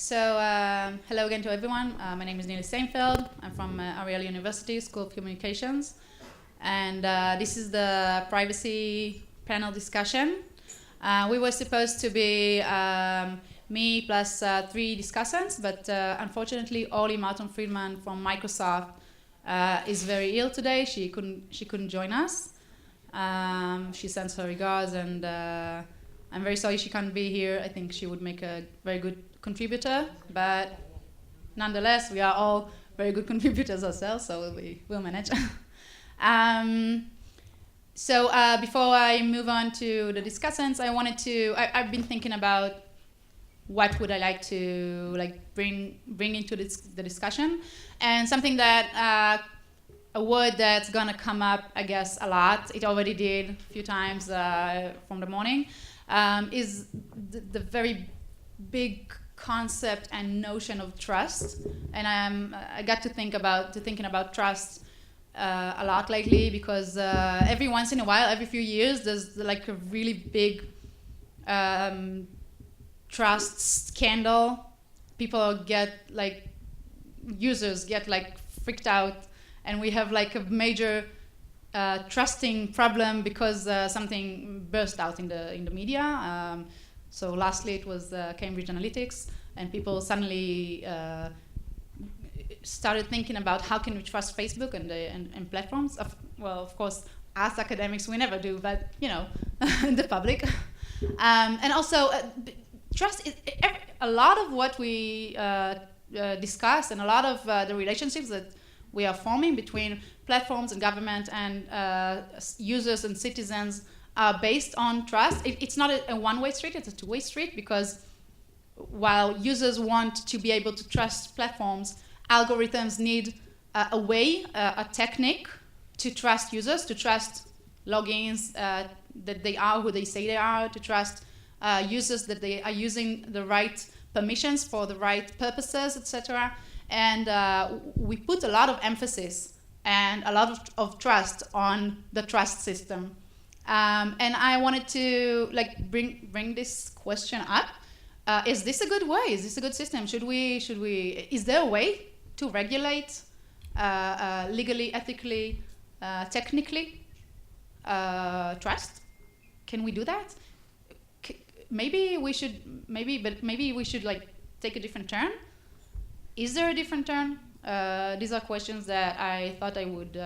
Hello again to everyone. My name is Nili Steinfeld. I'm from Ariel University School of Communications. And this is the privacy panel discussion. We were supposed to be me plus 3 discussants, but unfortunately, Orly Martin-Friedman from Microsoft is very ill today. She couldn't join us. She sends her regards, and I'm very sorry she can't be here. I think she would make a very good contributor, but nonetheless, we are all very good contributors ourselves, so we'll manage. Before I move on to the discussants, I've been thinking about what would I like to bring into the discussion, and something that a word that's gonna come up, I guess, a lot. It already did a few times from the morning. Is the very big concept and notion of trust, and I got to thinking about trust a lot lately, because every once in a while, every few years, there's like a really big trust scandal. Users get freaked out, and we have like a major trusting problem because something burst out in the media. So lastly, it was Cambridge Analytica, and people suddenly started thinking about how can we trust Facebook and platforms. Of course, us academics, we never do, but the public. And also, trust is a lot of what we discuss, and a lot of the relationships that we are forming between platforms and government and users and citizens are based on trust. It's not a one-way street, it's a two-way street, because while users want to be able to trust platforms, algorithms need a way, a technique to trust users, to trust logins, that they are who they say they are, to trust users that they are using the right permissions for the right purposes, etc. And we put a lot of emphasis and a lot of trust on the trust system. And I wanted to bring this question up. Is this a good way? Is this a good system? Is there a way to regulate legally, ethically, technically trust? Can we do that? Maybe we should take a different turn. Is there a different turn? These are questions that I thought I would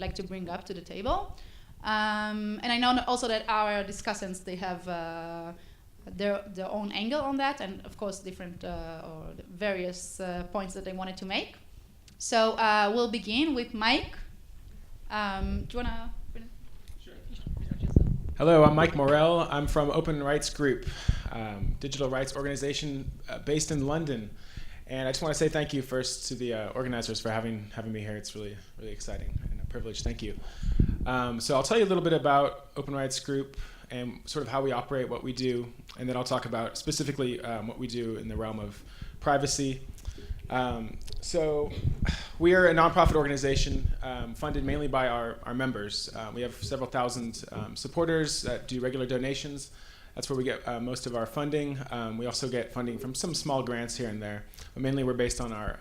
like to bring up to the table. And I know also that our discussants, they have their own angle on that, and of course different or various points that they wanted to make. So we'll begin with Mike. Do you want to? Sure. Hello, I'm Mike Morel. I'm from Open Rights Group, digital rights organization based in London. And I just want to say thank you first to the organizers for having me here. It's really, really exciting and a privilege. Thank you. So I'll tell you a little bit about Open Rights Group and sort of how we operate, what we do, and then I'll talk about specifically what we do in the realm of privacy. So we are a nonprofit organization funded mainly by our members. We have several thousand supporters that do regular donations. That's where we get most of our funding. We also get funding from some small grants here and there, but mainly we're based on our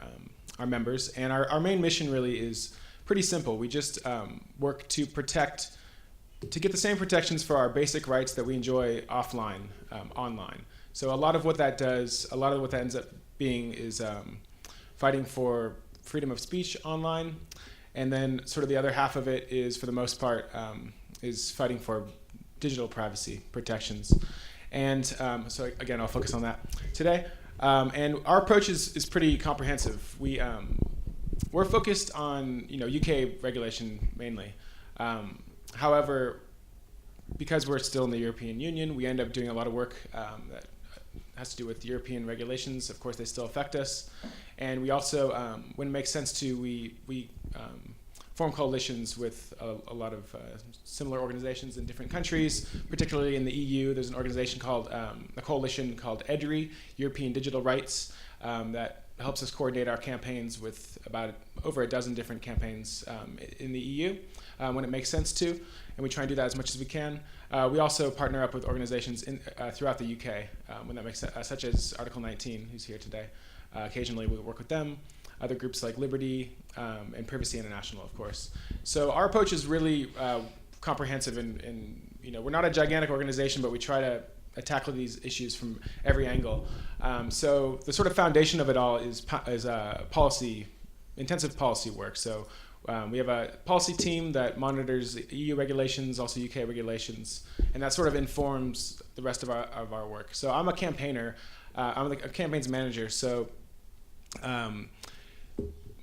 members. And our main mission really is pretty simple. We just work to get the same protections for our basic rights that we enjoy offline, online. So a lot of what that ends up being is fighting for freedom of speech online, and then sort of the other half of it is, for the most part, is fighting for digital privacy protections. And so again, I'll focus on that today. And our approach is pretty comprehensive. We're focused on UK regulation mainly. However, because we're still in the European Union, we end up doing a lot of work that has to do with European regulations. Of course, they still affect us. And we also, when it makes sense to, we form coalitions with a lot of similar organizations in different countries, particularly in the EU. There's an organization called, a coalition called EDRI, European Digital Rights, that helps us coordinate our campaigns with about over a dozen different campaigns in the EU when it makes sense to, and we try and do that as much as we can. We also partner up with organizations throughout the UK, when that makes sense, such as Article 19, who's here today. Occasionally we work with them. Other groups like Liberty and Privacy International, of course. So our approach is really comprehensive, and we're not a gigantic organization, but we try to tackle these issues from every angle. So the sort of foundation of it all is intensive policy work. So we have a policy team that monitors EU regulations, also UK regulations, and that sort of informs the rest of our work. So I'm a campaigner. I'm a campaigns manager. So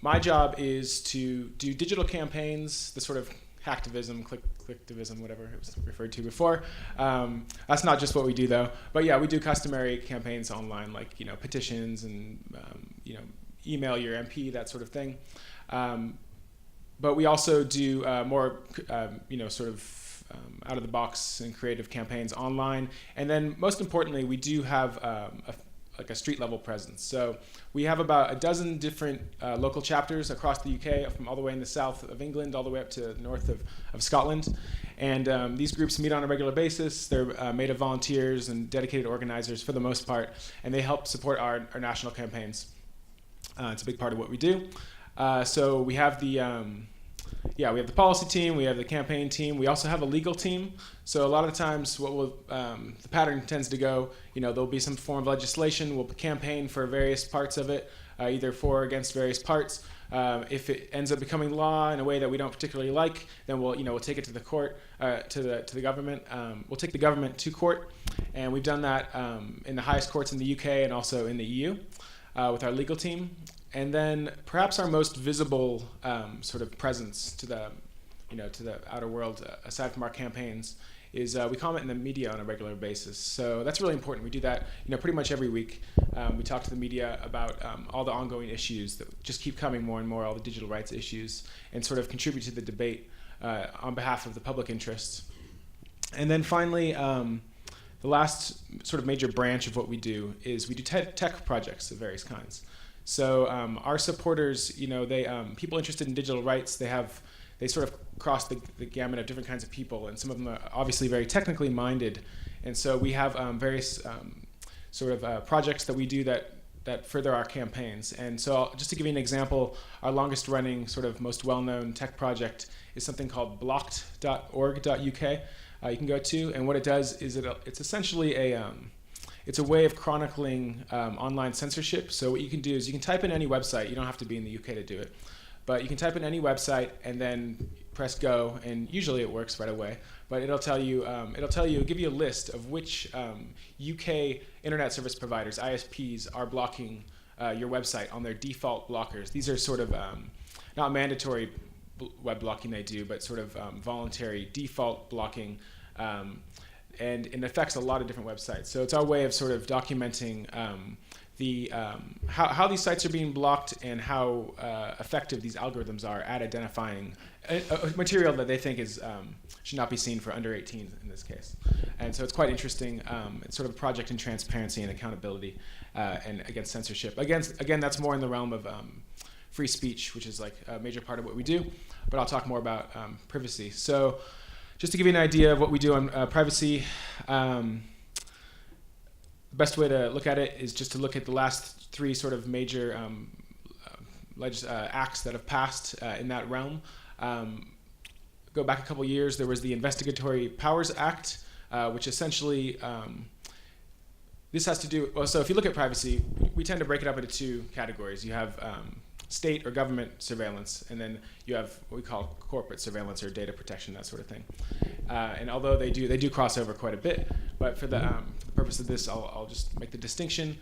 my job is to do digital campaigns, the sort of hacktivism, clicktivism, whatever it was referred to before. That's not just what we do, though. But yeah, we do customary campaigns online, like petitions and email your MP, that sort of thing. But we also do more, sort of out of the box and creative campaigns online. And then most importantly, we do have a street level presence. So we have about a dozen different local chapters across the UK, from all the way in the south of England, all the way up to the north of Scotland. And these groups meet on a regular basis. They're made of volunteers and dedicated organizers for the most part, and they help support our national campaigns. It's a big part of what we do. So we have the policy team, we have the campaign team, we also have a legal team. So a lot of the times the pattern tends to go, there'll be some form of legislation, we'll campaign for various parts of it, either for or against various parts. If it ends up becoming law in a way that we don't particularly like, then we'll take it to the court, to the government. We'll take the government to court, and we've done that in the highest courts in the UK and also in the EU with our legal team. And then perhaps our most visible sort of presence to the outer world, aside from our campaigns, is we comment in the media on a regular basis. So that's really important. We do that pretty much every week. We talk to the media about all the ongoing issues that just keep coming more and more, all the digital rights issues, and sort of contribute to the debate on behalf of the public interest. And then finally, the last sort of major branch of what we do is we do tech projects of various kinds. So our supporters, people interested in digital rights, they sort of cross the gamut of different kinds of people, and some of them are obviously very technically minded. And so we have various projects that we do that further our campaigns. And so just to give you an example, our longest running, sort of most well-known tech project is something called blocked.org.uk. You can go to, and what it does is it's essentially it's a way of chronicling online censorship. So what you can do is you can type in any website. You don't have to be in the UK to do it. But you can type in any website and then press go, and usually it works right away. But it'll give you a list of which UK internet service providers, ISPs, are blocking your website on their default blockers. These are sort of not mandatory web blocking they do, but sort of voluntary default blocking. And it affects a lot of different websites. So it's our way of sort of documenting how these sites are being blocked and how effective these algorithms are at identifying material that they think should not be seen for under 18 in this case. And so it's quite interesting. It's sort of a project in transparency and accountability and against censorship. Again, that's more in the realm of free speech, which is like a major part of what we do. But I'll talk more about privacy. So just to give you an idea of what we do on privacy, the best way to look at it is just to look at the last three sort of major acts that have passed in that realm. Go back a couple years, there was the Investigatory Powers Act, which essentially, this has to do, so if you look at privacy, we tend to break it up into two categories. You have state or government surveillance, and then you have what we call corporate surveillance or data protection, that sort of thing. And although they do cross over quite a bit, but for the purpose of this, I'll just make the distinction.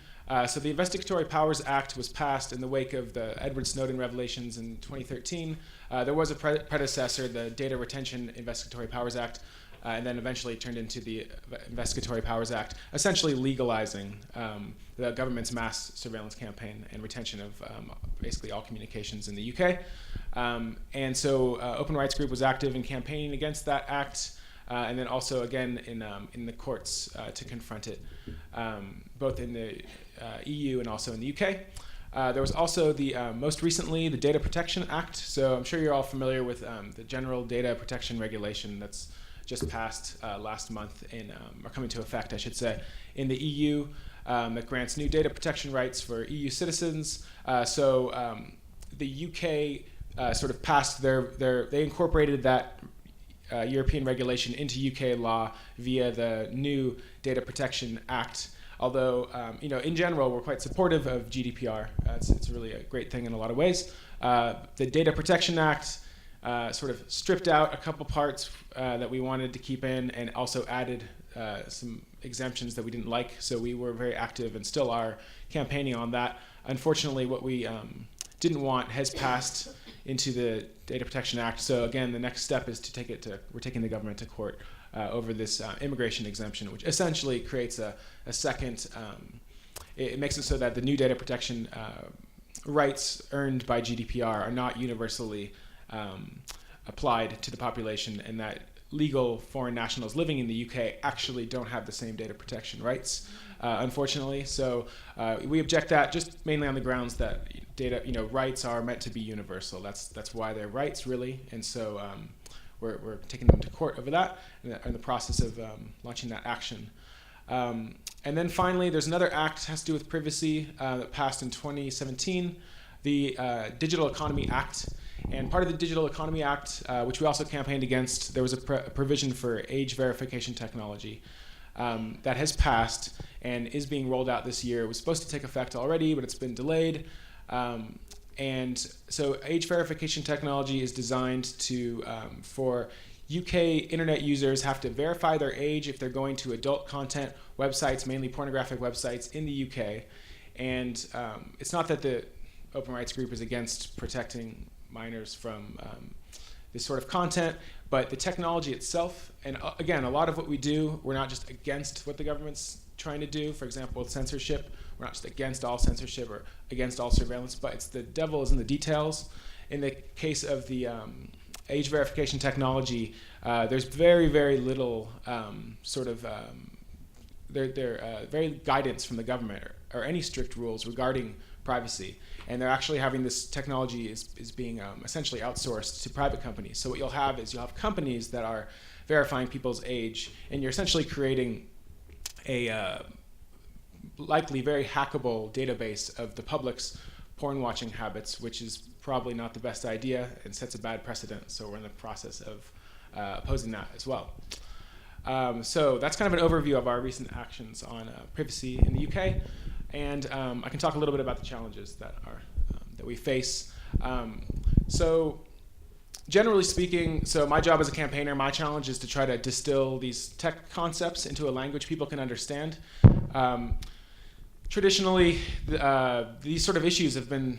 So the Investigatory Powers Act was passed in the wake of the Edward Snowden revelations in 2013. There was a predecessor, the Data Retention Investigatory Powers Act, and then eventually turned into the Investigatory Powers Act, essentially legalizing the government's mass surveillance campaign and retention of basically all communications in the UK. And so Open Rights Group was active in campaigning against that act, and then also again in the courts to confront it, both in the EU and also in the UK. There was also most recently the Data Protection Act. So I'm sure you're all familiar with the General Data Protection Regulation that's just passed last month or coming into effect, I should say, in the EU that grants new data protection rights for EU citizens. The UK sort of passed they incorporated that European regulation into UK law via the new Data Protection Act. Although, in general, we're quite supportive of GDPR. It's really a great thing in a lot of ways. The Data Protection Act sort of stripped out a couple parts that we wanted to keep in, and also added some exemptions that we didn't like. So we were very active and still are campaigning on that. Unfortunately, what we didn't want has passed into the Data Protection Act. So again, the next step is we're taking the government to court over this immigration exemption, which essentially creates a second, it makes it so that the new data protection rights earned by GDPR are not universally applied to the population, and that legal foreign nationals living in the UK actually don't have the same data protection rights, unfortunately. So we object that just mainly on the grounds that data, rights are meant to be universal. That's why they're rights, really. And so we're taking them to court over that, and in the process of launching that action. And then finally, there's another act that has to do with privacy that passed in 2017, the Digital Economy Act. And part of the Digital Economy Act, which we also campaigned against, there was a provision for age verification technology that has passed and is being rolled out this year. It was supposed to take effect already, but it's been delayed. And so age verification technology is designed to, for UK internet users have to verify their age if they're going to adult content websites, mainly pornographic websites in the UK. And it's not that the Open Rights Group is against protecting minors from this sort of content, but the technology itself, and again, a lot of what we do, we're not just against what the government's trying to do. For example, with censorship, we're not just against all censorship or against all surveillance, but it's the devil is in the details. In the case of the age verification technology, there's very, very little very guidance from the government or any strict rules regarding privacy. And they're actually having this technology is being essentially outsourced to private companies. So what you'll have companies that are verifying people's age, and you're essentially creating a likely very hackable database of the public's porn watching habits, which is probably not the best idea and sets a bad precedent. So we're in the process of opposing that as well. So that's kind of an overview of our recent actions on privacy in the UK. And I can talk a little bit about the challenges that we face. So generally speaking, so my job as a campaigner, my challenge is to try to distill these tech concepts into a language people can understand. Traditionally, these sort of issues have been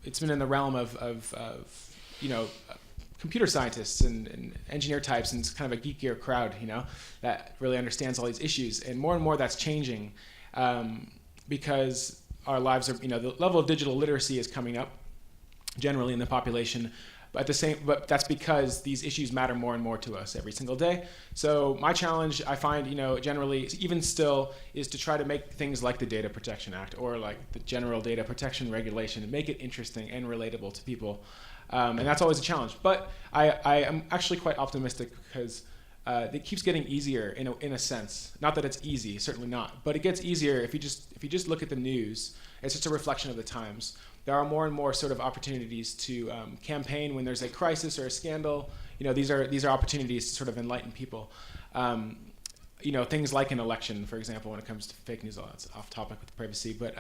it's been in the realm of computer scientists and engineer types, and it's kind of a geekier crowd, that really understands all these issues. And more that's changing because our lives are, the level of digital literacy is coming up generally in the population. But that's because these issues matter more and more to us every single day. So my challenge, I find, generally, even still, is to try to make things like the Data Protection Act or like the General Data Protection Regulation and make it interesting and relatable to people. And that's always a challenge. But I am actually quite optimistic because it keeps getting easier in a sense. Not that it's easy, certainly not. But it gets easier if you just look at the news. It's just a reflection of the times. There are more and more sort of opportunities to campaign when there's a crisis or a scandal. These are opportunities to sort of enlighten people. Things like an election, for example, when it comes to fake news. That's off topic with privacy, but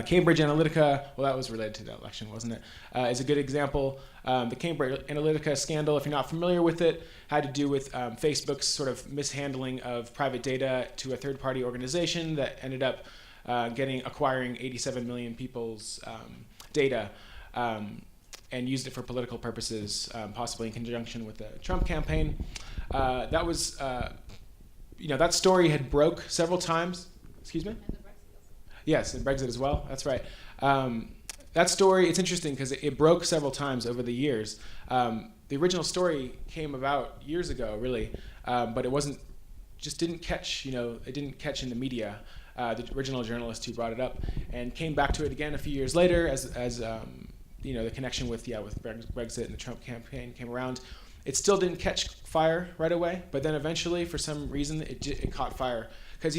Cambridge Analytica, well, that was related to the election, wasn't it? Is a good example. The Cambridge Analytica scandal, if you're not familiar with it, had to do with Facebook's sort of mishandling of private data to a third-party organization that ended up acquiring 87 million people's data and used it for political purposes, possibly in conjunction with the Trump campaign. That was, that story had broke several times. Excuse me? Yes, and Brexit as well. That's right. That story, it's interesting because it broke several times over the years. The original story came about years ago, really, but it didn't catch, it didn't catch in the media. The original journalist who brought it up and came back to it again a few years later as the connection with Brexit and the Trump campaign came around. It still didn't catch fire right away, but then eventually, for some reason, it caught fire. Because,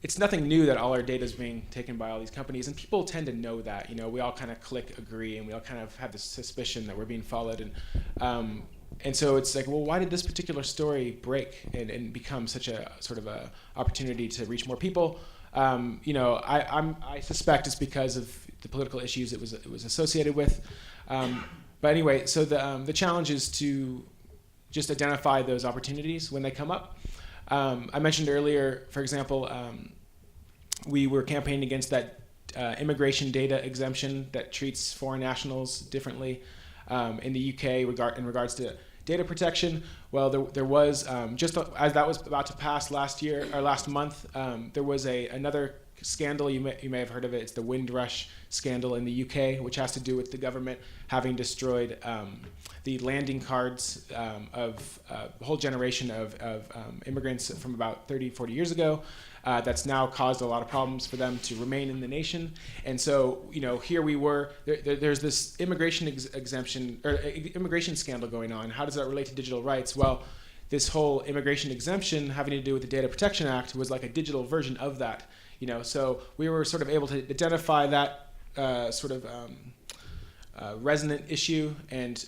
it's nothing new that all our data is being taken by all these companies, and people tend to know that. We all kind of click agree, and we all kind of have this suspicion that we're being followed. And so it's like, well, why did this particular story break and become such a sort of a opportunity to reach more people? I suspect it's because of the political issues it was associated with. But anyway, so the challenge is to just identify those opportunities when they come up. I mentioned earlier, for example, we were campaigning against that immigration data exemption that treats foreign nationals differently in the UK in regards to data protection. Well, there was, just as that was about to pass last month, there was another scandal. You may have heard of it. It's the Windrush scandal in the UK, which has to do with the government having destroyed the landing cards of a whole generation of immigrants from about 30, 40 years ago. That's now caused a lot of problems for them to remain in the nation. And so, here we were, there's this immigration exemption, or immigration scandal going on. How does that relate to digital rights? Well, this whole immigration exemption having to do with the Data Protection Act was like a digital version of that. So we were sort of able to identify that resonant issue and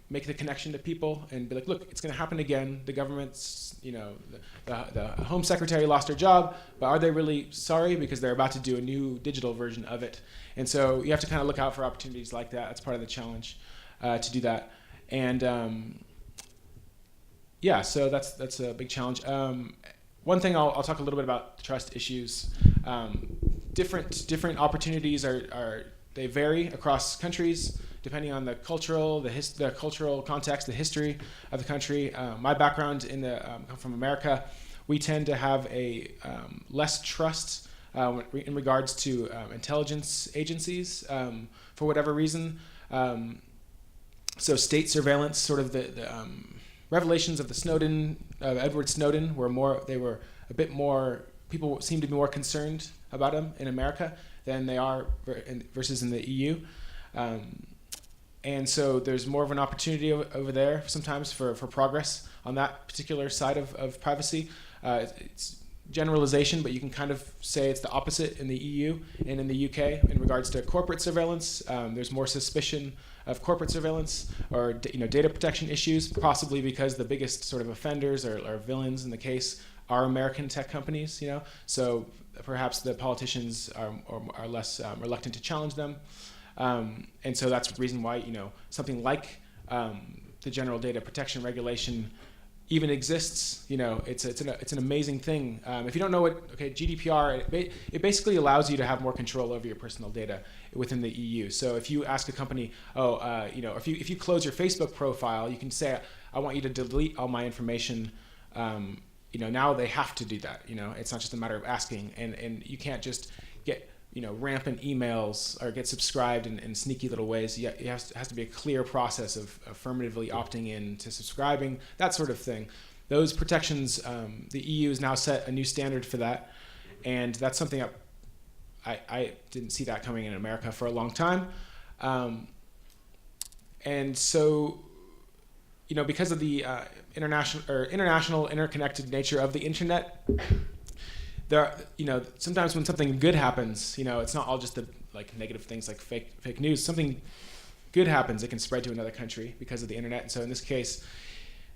make the connection to people and be like, look, it's going to happen again. The government's, the Home Secretary lost her job, but are they really sorry because they're about to do a new digital version of it? And so you have to kind of look out for opportunities like that. That's part of the challenge to do that. And so that's a big challenge. One thing I'll talk a little bit about trust issues. Different opportunities they vary across countries depending on the cultural context, the history of the country. My background come from America. We tend to have a less trust in regards to intelligence agencies for whatever reason. So state surveillance, sort of the revelations of Edward Snowden were a bit more, people seem to be more concerned about them in America than they are versus in the EU. And so there's more of an opportunity over there sometimes for progress on that particular side of privacy. It's generalization, but you can kind of say it's the opposite in the EU and in the UK in regards to corporate surveillance. There's more suspicion of corporate surveillance or data protection issues, possibly because the biggest sort of offenders or villains in the case are American tech companies. So perhaps the politicians are less reluctant to challenge them, and so that's the reason why something like the General Data Protection Regulation even exists. It's an amazing thing. If you don't know GDPR, it basically allows you to have more control over your personal data within the EU. So if you ask a company, if you close your Facebook profile, you can say, I want you to delete all my information. Now they have to do that. It's not just a matter of asking, and you can't just get rampant emails or get subscribed in sneaky little ways. It has to be a clear process of affirmatively opting in to subscribing, that sort of thing. Those protections, the EU has now set a new standard for that, and that's something I didn't see that coming in America for a long time. And so, because of the international interconnected nature of the internet, sometimes when something good happens, it's not all just the negative things like fake news. Something good happens, it can spread to another country because of the internet. And so in this case,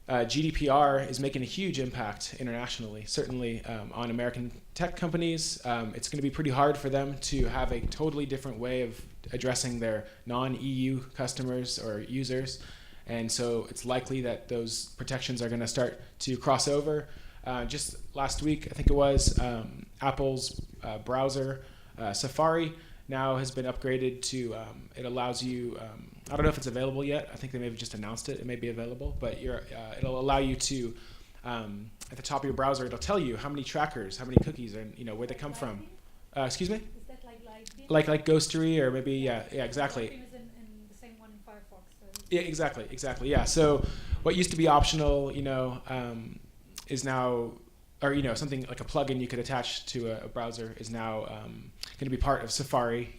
GDPR is making a huge impact internationally, certainly on American tech companies. It's going to be pretty hard for them to have a totally different way of addressing their non-EU customers or users. And so it's likely that those protections are going to start to cross over. Just last week, I think it was, Apple's browser, Safari, now has been upgraded to, it allows you, I don't know if it's available yet. I think they may have just announced it. It may be available, but it'll allow you to, at the top of your browser, it'll tell you how many trackers, how many cookies, and where they come from. Excuse me? Is that like Like Ghostery, or maybe, yeah, exactly. Is in the same one in Firefox. So. Yeah, exactly, yeah. So what used to be optional, is now or something like a plugin you could attach to a browser is now going to be part of Safari,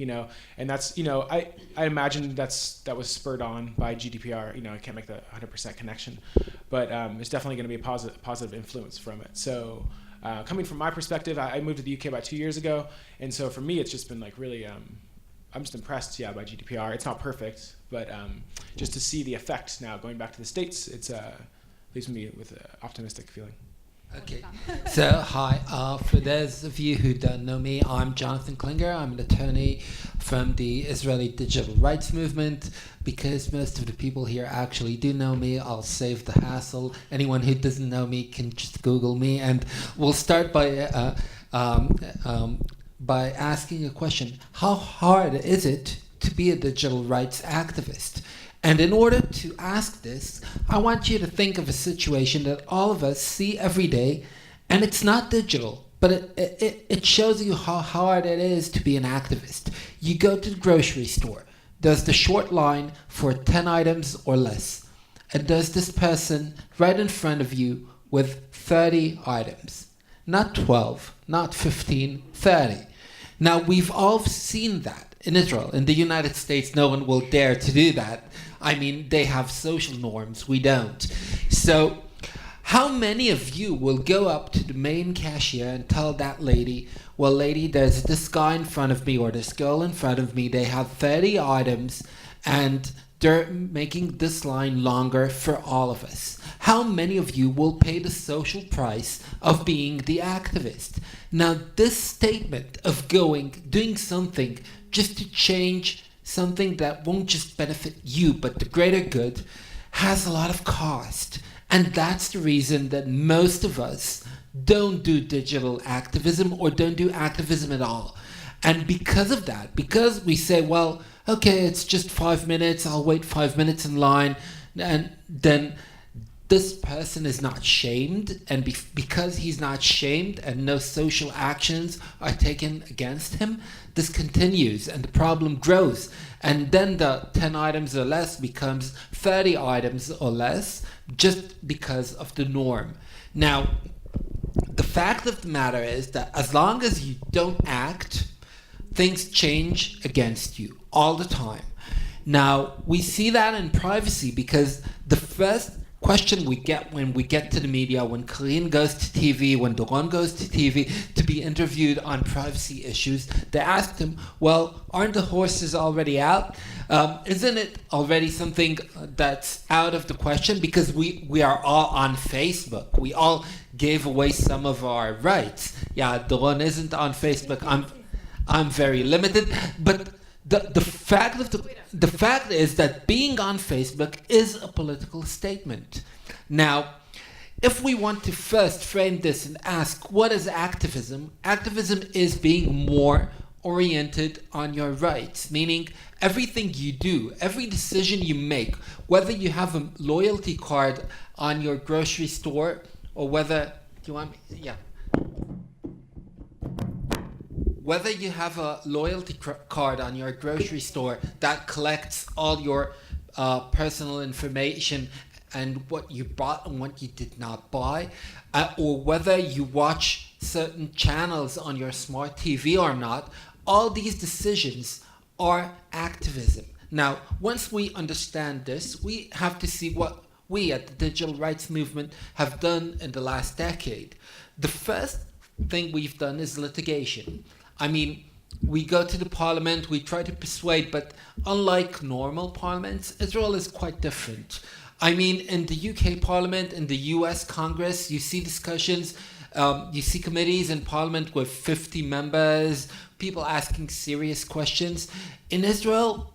and that's I imagine that was spurred on by GDPR. I can't make the 100% connection, but there's definitely going to be a positive influence from it. So coming from my perspective, I moved to the UK about 2 years ago, and so for me it's just been like really I'm just impressed, by GDPR. It's not perfect, but just to see the effect now going back to the States, it's leaves me with an optimistic feeling. Okay, so hi, for those of you who don't know me, I'm Jonathan Klinger. I'm an attorney from the Israeli digital rights movement. Because most of the people here actually do know me, I'll save the hassle. Anyone who doesn't know me can just Google me, and we'll start by asking a question. How hard is it to be a digital rights activist? And in order to ask this, I want you to think of a situation that all of us see every day, and it's not digital, but it shows you how hard it is to be an activist. You go to the grocery store. There's the short line for 10 items or less. And there's this person right in front of you with 30 items. Not 12, not 15, 30. Now, we've all seen that in Israel. In the United States, no one will dare to do that. I mean, they have social norms. We don't. So how many of you will go up to the main cashier and tell that lady, well, lady, there's this guy in front of me or this girl in front of me. They have 30 items and they're making this line longer for all of us. How many of you will pay the social price of being the activist? Now, this statement of doing something just to change something that won't just benefit you, but the greater good, has a lot of cost. And that's the reason that most of us don't do digital activism or don't do activism at all. And because of that, because we say, well, okay, it's just 5 minutes, I'll wait 5 minutes in line, and then this person is not shamed, and because he's not shamed and no social actions are taken against him, this continues and the problem grows. And then the 10 items or less becomes 30 items or less just because of the norm. Now, the fact of the matter is that as long as you don't act, things change against you all the time. Now, we see that in privacy because the first question we get when we get to the media, when Karine goes to TV, when Doron goes to TV to be interviewed on privacy issues, they ask him, well, aren't the horses already out? Isn't it already something that's out of the question? Because we are all on Facebook. We all gave away some of our rights. Yeah, Doron isn't on Facebook. I'm very limited, but the fact is that being on Facebook is a political statement. Now, if we want to first frame this and ask, what is activism? Activism is being more oriented on your rights, meaning everything you do, every decision you make, whether you have a loyalty card on your grocery store or whether you have a loyalty card on your grocery store that collects all your personal information and what you bought and what you did not buy, or whether you watch certain channels on your smart TV or not, all these decisions are activism. Now, once we understand this, we have to see what we at the Digital Rights Movement have done in the last decade. The first thing we've done is litigation. I mean, we go to the parliament, we try to persuade, but unlike normal parliaments, Israel is quite different. I mean, in the UK parliament, in the US Congress, you see discussions, you see committees in parliament with 50 members, people asking serious questions. In Israel,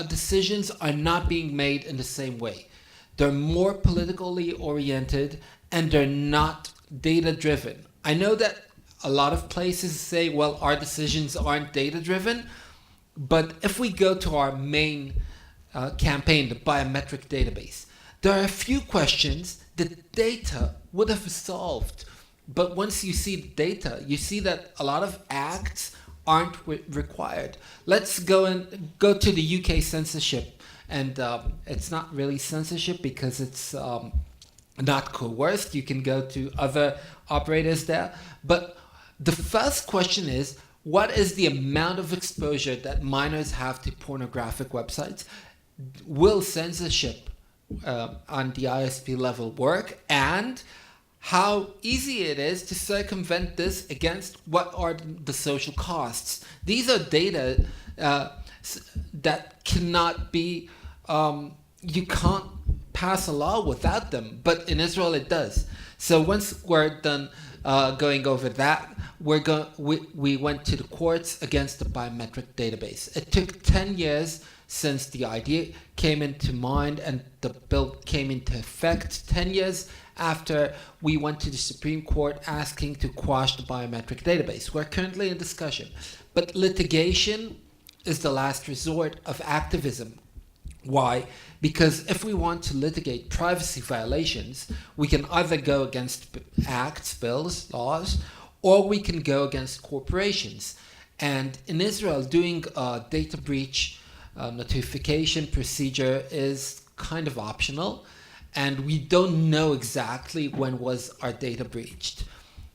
decisions are not being made in the same way. They're more politically oriented and they're not data-driven. I know that a lot of places say, well, our decisions aren't data-driven, but if we go to our main campaign, the biometric database, there are a few questions that data would have solved. But once you see the data, you see that a lot of acts aren't required. Let's go to the UK censorship. And it's not really censorship because it's not coerced. You can go to other operators there. But the first question is, what is the amount of exposure that minors have to pornographic websites? Will censorship on the ISP level work? And how easy it is to circumvent this against what are the social costs? These are data that cannot be, you can't pass a law without them, but in Israel it does. So once we're done going over that, we went to the courts against the biometric database. It took 10 years since the idea came into mind and the bill came into effect, 10 years after we went to the Supreme Court asking to quash the biometric database. We're currently in discussion. But litigation is the last resort of activism. Why? Because if we want to litigate privacy violations, we can either go against acts, bills, laws, or we can go against corporations. And in Israel, doing a data breach notification procedure is kind of optional, and we don't know exactly when was our data breached.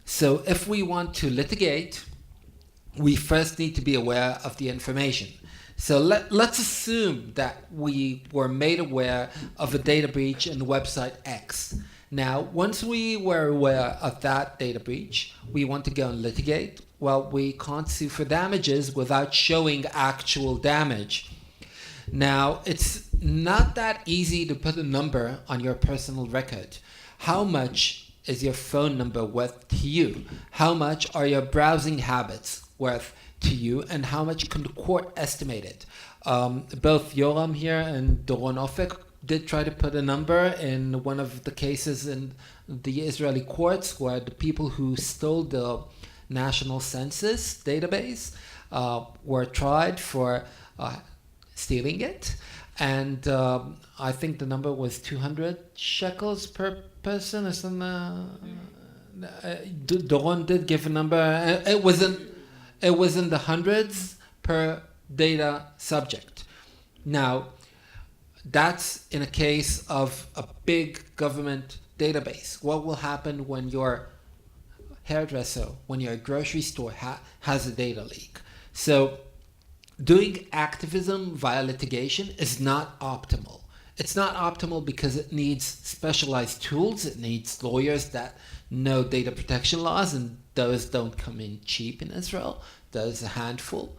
So if we want to litigate, we first need to be aware of the information. So let's assume that we were made aware of a data breach in website X. Now, once we were aware of that data breach, we want to go and litigate. Well, we can't sue for damages without showing actual damage. Now, it's not that easy to put a number on your personal record. How much is your phone number worth to you? How much are your browsing habits worth to you? And how much can the court estimate it? Both Yoram here and Doron Ofek did try to put a number in one of the cases in the Israeli courts where the people who stole the national census database were tried for stealing it. And I think the number was 200 shekels per person or something. Doron did give a number. It was in the hundreds per data subject. Now, that's in a case of a big government database. What will happen when your hairdresser, when your grocery store has a data leak? So doing activism via litigation is not optimal. It's not optimal because it needs specialized tools. It needs lawyers that know data protection laws, and those don't come in cheap in Israel. There's a handful.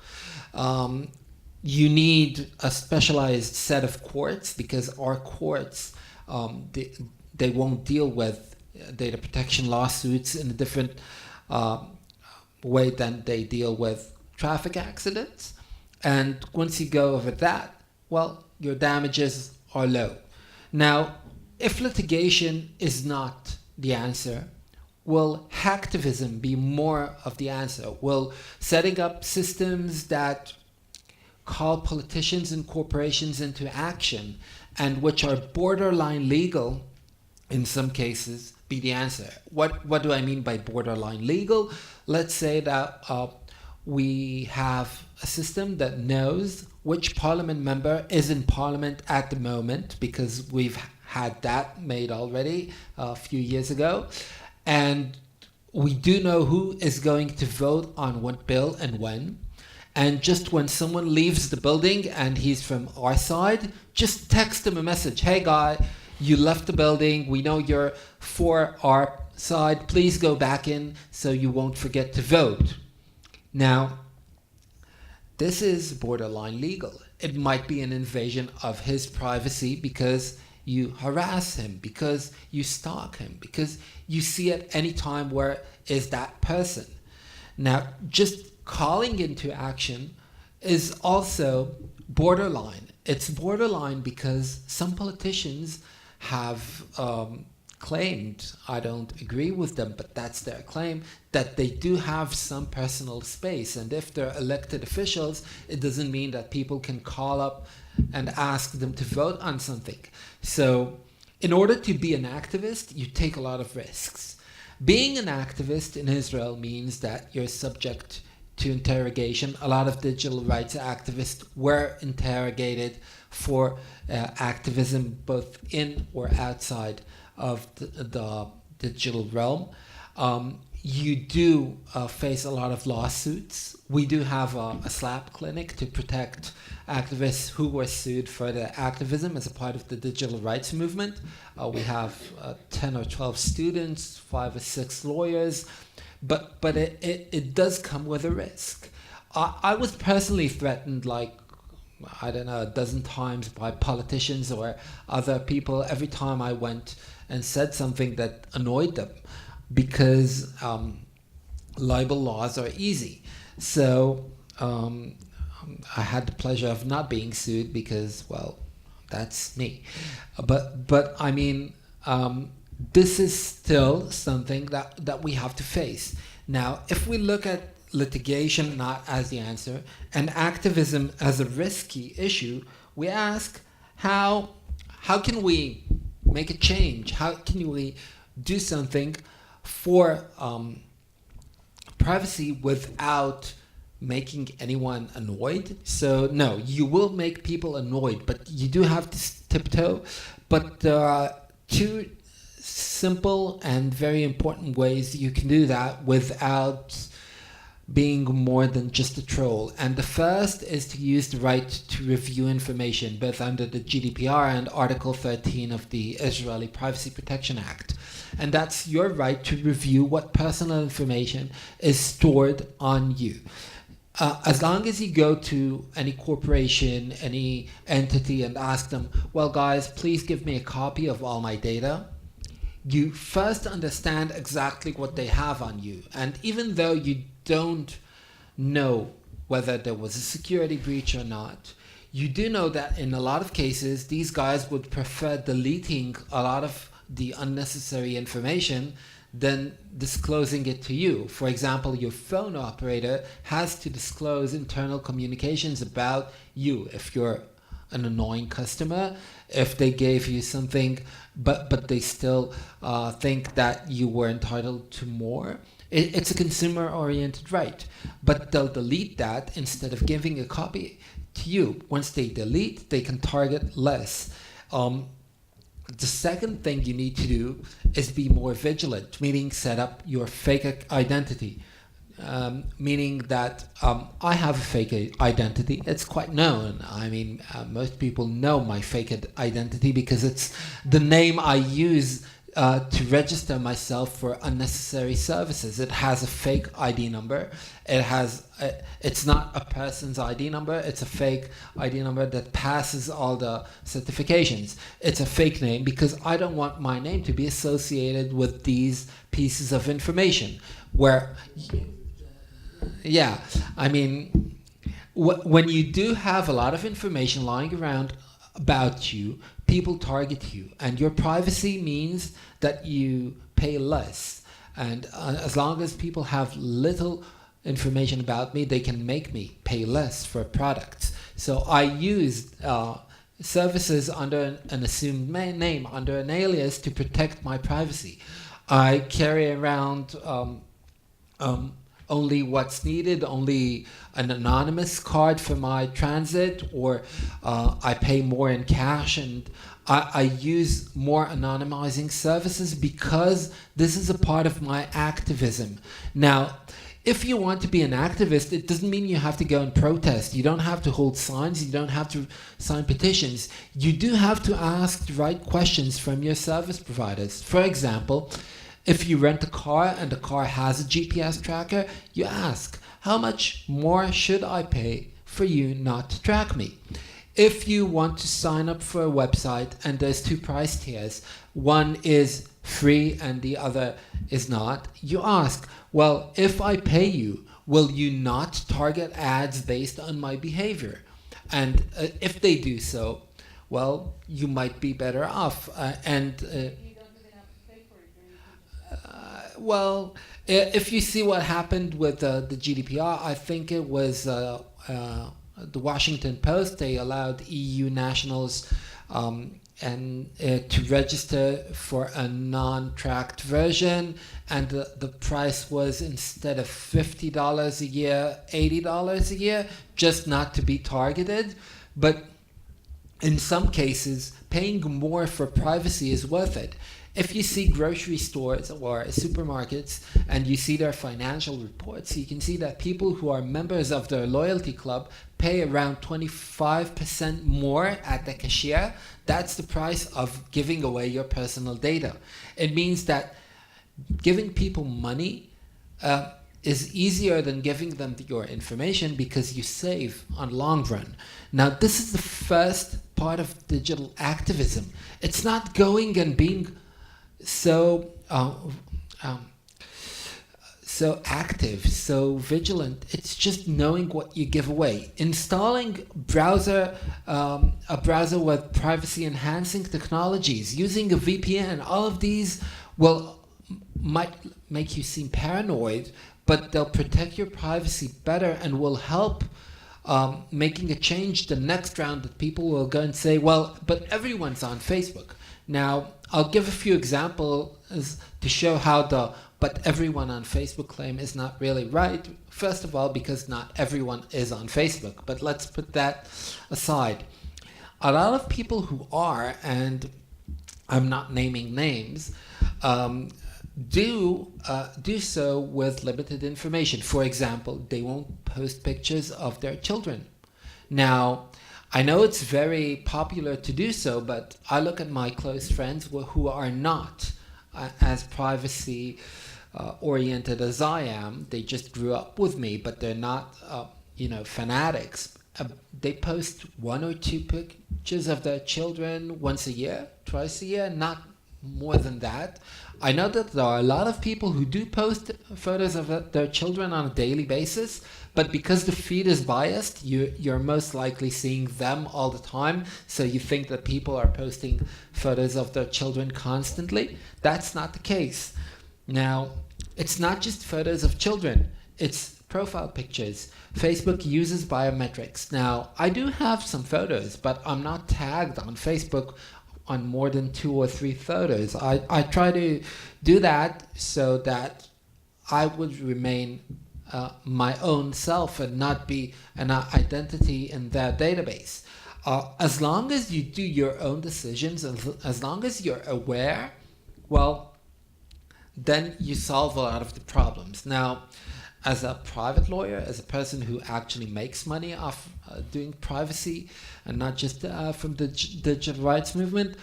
You need a specialized set of courts because our courts, they won't deal with data protection lawsuits in a different way than they deal with traffic accidents. And once you go over that, well, your damages are low. Now, if litigation is not the answer, will hacktivism be more of the answer? Will setting up systems that call politicians and corporations into action and which are borderline legal in some cases be the answer? What do I mean by borderline legal? Let's say that we have a system that knows which parliament member is in parliament at the moment, because we've had that made already a few years ago. And we do know who is going to vote on what bill and when. And just when someone leaves the building and he's from our side, just text him a message. Hey guy, you left the building. We know you're for our side. Please go back in so you won't forget to vote. Now, this is borderline legal. It might be an invasion of his privacy because you harass him, because you stalk him, because you see at any time where is that person. Now, just calling into action is also borderline. It's borderline because some politicians have claimed, I don't agree with them, but that's their claim, that they do have some personal space. And if they're elected officials, it doesn't mean that people can call up and ask them to vote on something. So in order to be an activist, you take a lot of risks. Being an activist in Israel means that you're subject to interrogation. A lot of digital rights activists were interrogated for activism both in or outside of the digital realm. you do face a lot of lawsuits. We do have a SLAP clinic to protect activists who were sued for their activism as a part of the digital rights movement. We have 10 or 12 students, 5 or 6 lawyers, but it does come with a risk. I was personally threatened, like, I don't know, a dozen times by politicians or other people every time I went and said something that annoyed them, because libel laws are easy. So I had the pleasure of not being sued because, well, that's me. But I mean, this is still something that we have to face. Now, if we look at litigation not as the answer and activism as a risky issue, we ask how can we make a change? How can we do something for privacy without making anyone annoyed? So no, you will make people annoyed, but you do have to tiptoe. But there are 2 simple and very important ways you can do that without being more than just a troll. And the first is to use the right to review information, both under the GDPR and Article 13 of the Israeli Privacy Protection Act. And that's your right to review what personal information is stored on you. As long as you go to any corporation, any entity, and ask them, well, guys, please give me a copy of all my data, you first understand exactly what they have on you. And even though you don't know whether there was a security breach or not, you do know that in a lot of cases, these guys would prefer deleting a lot of the unnecessary information than disclosing it to you. For example, your phone operator has to disclose internal communications about you if you're an annoying customer, if they gave you something but they still think that you were entitled to more. It's a consumer-oriented right, but they'll delete that instead of giving a copy to you. Once they delete, they can target less. The second thing you need to do is be more vigilant, meaning set up your fake identity. Meaning that I have a fake identity. It's quite known. I mean, most people know my fake identity because it's the name I use to register myself for unnecessary services. It has a fake ID number. It's not a person's ID number. It's a fake ID number that passes all the certifications. It's a fake name because I don't want my name to be associated with these pieces of information. Yeah, I mean, when you do have a lot of information lying around about you, people target you, and your privacy means that you pay less. And as long as people have little information about me, they can make me pay less for products. So I use services under an assumed name, under an alias, to protect my privacy. I carry around only what's needed, only an anonymous card for my transit, or I pay more in cash, and I use more anonymizing services because this is a part of my activism. Now, if you want to be an activist, it doesn't mean you have to go and protest. You don't have to hold signs. You don't have to sign petitions. You do have to ask the right questions from your service providers. For example, if you rent a car and the car has a GPS tracker, you ask, how much more should I pay for you not to track me? If you want to sign up for a website and there's 2 price tiers, one is free and the other is not, you ask, well, if I pay you, will you not target ads based on my behavior? And if they do so, well, you might be better off. Well, if you see what happened with the GDPR, I think it was the Washington Post. They allowed EU nationals to register for a non-tracked version, and the price was, instead of $50 a year, $80 a year, just not to be targeted. But in some cases, paying more for privacy is worth it. If you see grocery stores or supermarkets and you see their financial reports, you can see that people who are members of their loyalty club pay around 25% more at the cashier. That's the price of giving away your personal data. It means that giving people money is easier than giving them your information because you save on long run. Now, this is the first part of digital activism. It's not going and being so active, so vigilant. It's just knowing what you give away. Installing a browser with privacy-enhancing technologies, using a VPN, all of these might make you seem paranoid, but they'll protect your privacy better and will help making a change the next round that people will go and say, well, but everyone's on Facebook. Now, I'll give a few examples to show how the "but everyone on Facebook" claim is not really right. First of all, because not everyone is on Facebook, but let's put that aside. A lot of people who are, and I'm not naming names, do so with limited information. For example, they won't post pictures of their children. Now, I know it's very popular to do so, but I look at my close friends who are not as privacy oriented as I am. They just grew up with me, but they're not, fanatics. They post 1 or 2 pictures of their children once a year, twice a year, not more than that. I know that there are a lot of people who do post photos of their children on a daily basis, but because the feed is biased, you're most likely seeing them all the time, so you think that people are posting photos of their children constantly. That's not the case. Now, it's not just photos of children, it's profile pictures. Facebook uses biometrics. Now, I do have some photos, but I'm not tagged on Facebook on more than 2 or 3 photos. I try to do that so that I would remain my own self and not be an identity in their database. As long as you do your own decisions, as long as you're aware, well, then you solve a lot of the problems. Now, as a private lawyer, as a person who actually makes money off doing privacy and not just from the digital rights movement,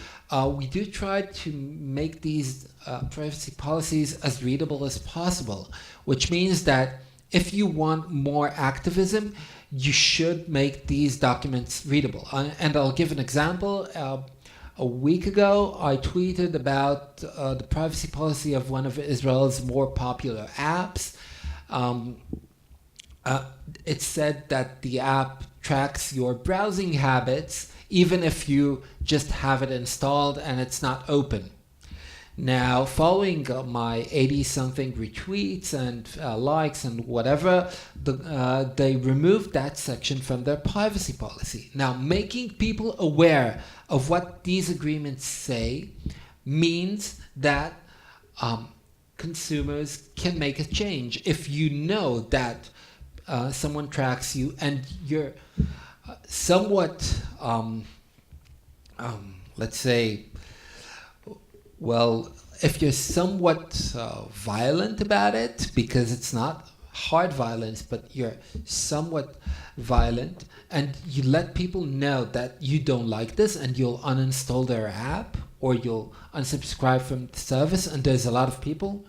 we do try to make these privacy policies as readable as possible, which means that if you want more activism, you should make these documents readable. And I'll give an example. A week ago, I tweeted about the privacy policy of one of Israel's more popular apps. It said that the app tracks your browsing habits even if you just have it installed and it's not open. Now, following my 80-something retweets and likes and whatever, they removed that section from their privacy policy. Now, making people aware of what these agreements say means that consumers can make a change. If you know that someone tracks you and you're somewhat, let's say, well, if you're somewhat violent about it, because it's not hard violence, but you're somewhat violent, and you let people know that you don't like this and you'll uninstall their app or you'll unsubscribe from the service, and there's a lot of people,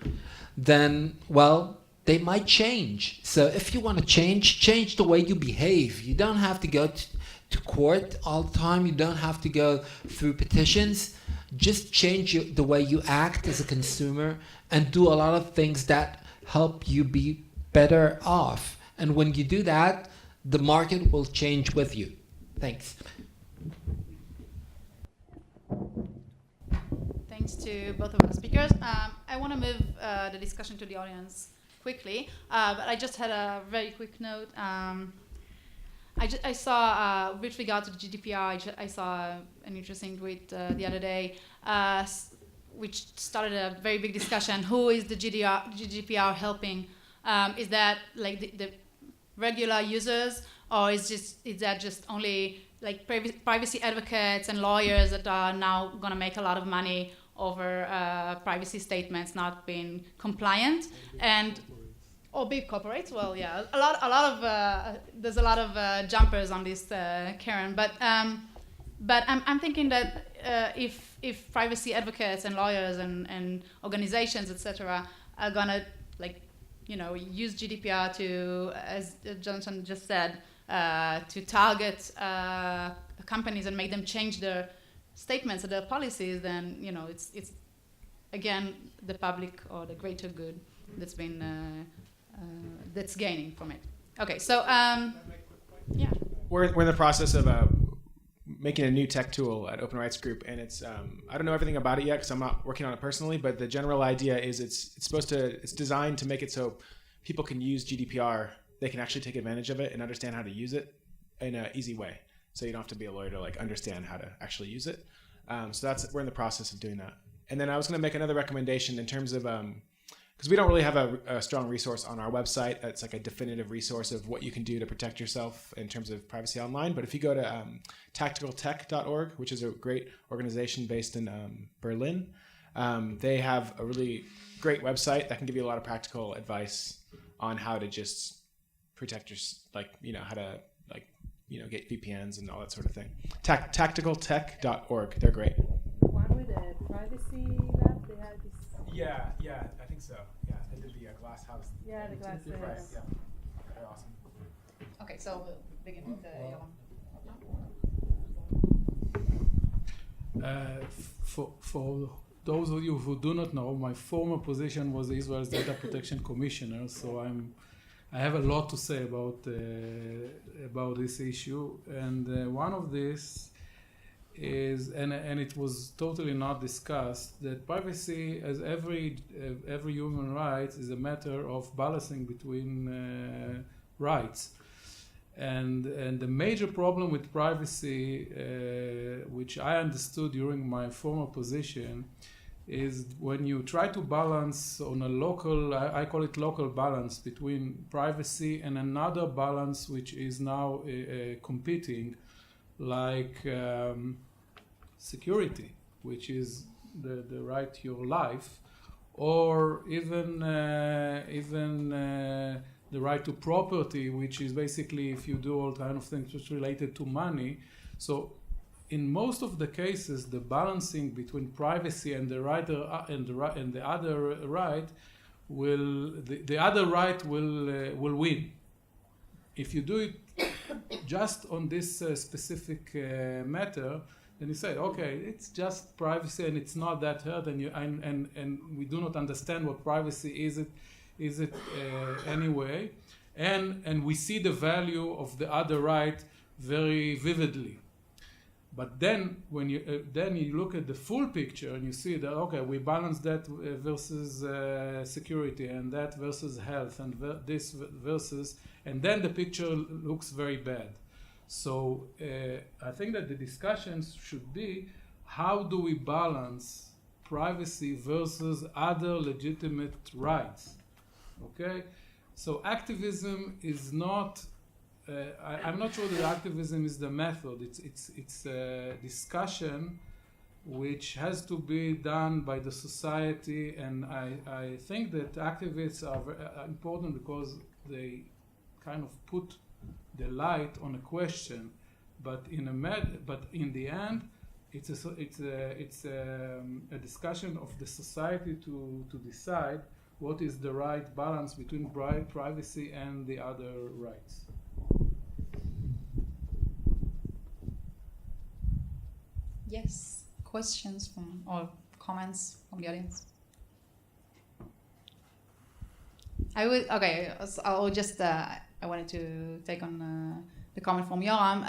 then, well, they might change. So if you want to change the way you behave. You don't have to go to court all the time. You don't have to go through petitions. Just change the way you act as a consumer and do a lot of things that help you be better off. And when you do that, the market will change with you. Thanks. Thanks to both of our speakers. I want to move the discussion to the audience quickly, but I just had a very quick note. I saw, with regard to the GDPR, I saw an interesting tweet the other day, which started a very big discussion. Who is the GDPR helping? Is that like the regular users, or is that just only like privacy advocates and lawyers that are now going to make a lot of money over privacy statements not being compliant, or big corporates. Well, yeah, a lot of there's a lot of jumpers on this, Karen. But I'm thinking that if privacy advocates and lawyers and organizations, etc., are gonna use GDPR to, as Jonathan just said, to target companies and make them change their statements or their policies, then it's again the public or the greater good that's been that's gaining from it. Okay, so yeah, we're in the process of making a new tech tool at Open Rights Group, and it's I don't know everything about it yet because I'm not working on it personally, but the general idea is it's designed to make it so people can use GDPR, they can actually take advantage of it and understand how to use it in an easy way. So you don't have to be a lawyer to understand how to actually use it. So we're in the process of doing that. And then I was going to make another recommendation in terms of because we don't really have a strong resource on our website. It's like a definitive resource of what you can do to protect yourself in terms of privacy online. But if you go to tacticaltech.org, which is a great organization based in Berlin, they have a really great website that can give you a lot of practical advice on how to just protect how to get VPNs and all that sort of thing. Tacticaltech.org. They're great. One with the privacy lab, they had this. Yeah, I think so. Yeah, they did the glass house. Yeah, the glass house. Right, yeah. They're awesome. okay. So we'll begin with For those of you who do not know, my former position was Israel's Data Protection Commissioner, so I have a lot to say about this issue, and one of this is, and it was totally not discussed, that privacy, as every human right, is a matter of balancing between rights, and the major problem with privacy, which I understood during my former position, is when you try to balance on a local, I call it local balance, between privacy and another balance which is now competing, like security, which is the right to your life, or even the right to property, which is basically if you do all kind of things which related to money. So in most of the cases, the balancing between privacy and the right and the other right will win. If you do it just on this specific matter, then you say, okay, it's just privacy and it's not that hard, and we do not understand what privacy is it anyway, and we see the value of the other right very vividly. But then when you look at the full picture and you see that, okay, we balance that versus security, and that versus health, and this versus, and then the picture looks very bad. So I think that the discussions should be, how do we balance privacy versus other legitimate rights? Okay, so activism is not. I'm not sure that activism is the method. It's a discussion which has to be done by the society, and I think that activists are important because they kind of put the light on a question, but in the end, it's a discussion of the society to decide what is the right balance between privacy and the other rights. Yes, questions or comments from the audience? I'll just, I wanted to take on the comment from Yoram.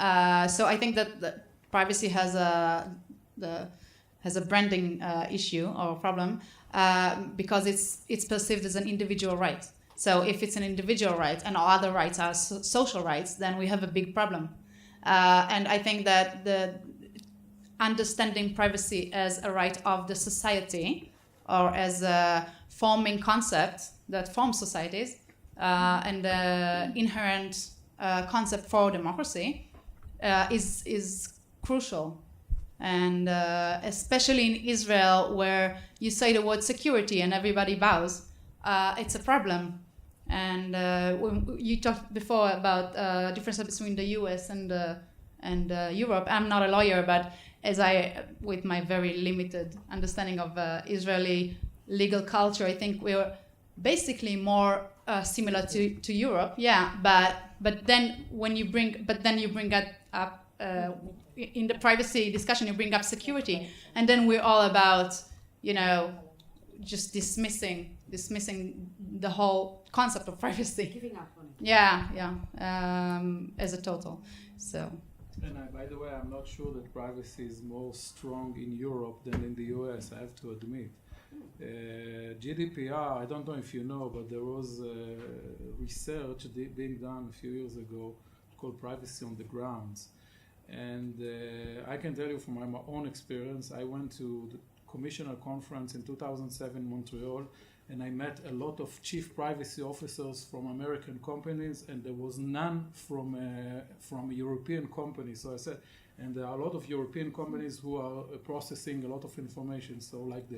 So I think that privacy has a branding issue or problem because it's perceived as an individual right. So if it's an individual right and all other rights are social rights, then we have a big problem. And I think that the understanding privacy as a right of the society or as a forming concept that forms societies and the inherent concept for democracy is crucial. and especially in Israel, where you say the word security and everybody bows, it's a problem. And when you talked before about differences between the U.S. and Europe. I'm not a lawyer, but with my very limited understanding of Israeli legal culture, I think we're basically more similar to Europe. Yeah, but then you bring up in the privacy discussion, you bring up security, and then we're all about just dismissing the whole concept of privacy. Giving up on it. Yeah, as a total. So. And by the way, I'm not sure that privacy is more strong in Europe than in the US, I have to admit. GDPR, I don't know if you know, but there was research being done a few years ago called Privacy on the Grounds. And I can tell you from my own experience, I went to the Commissioner Conference in 2007 in Montreal, and I met a lot of chief privacy officers from American companies, and there was none from European companies. So I said, and there are a lot of European companies who are processing a lot of information. So like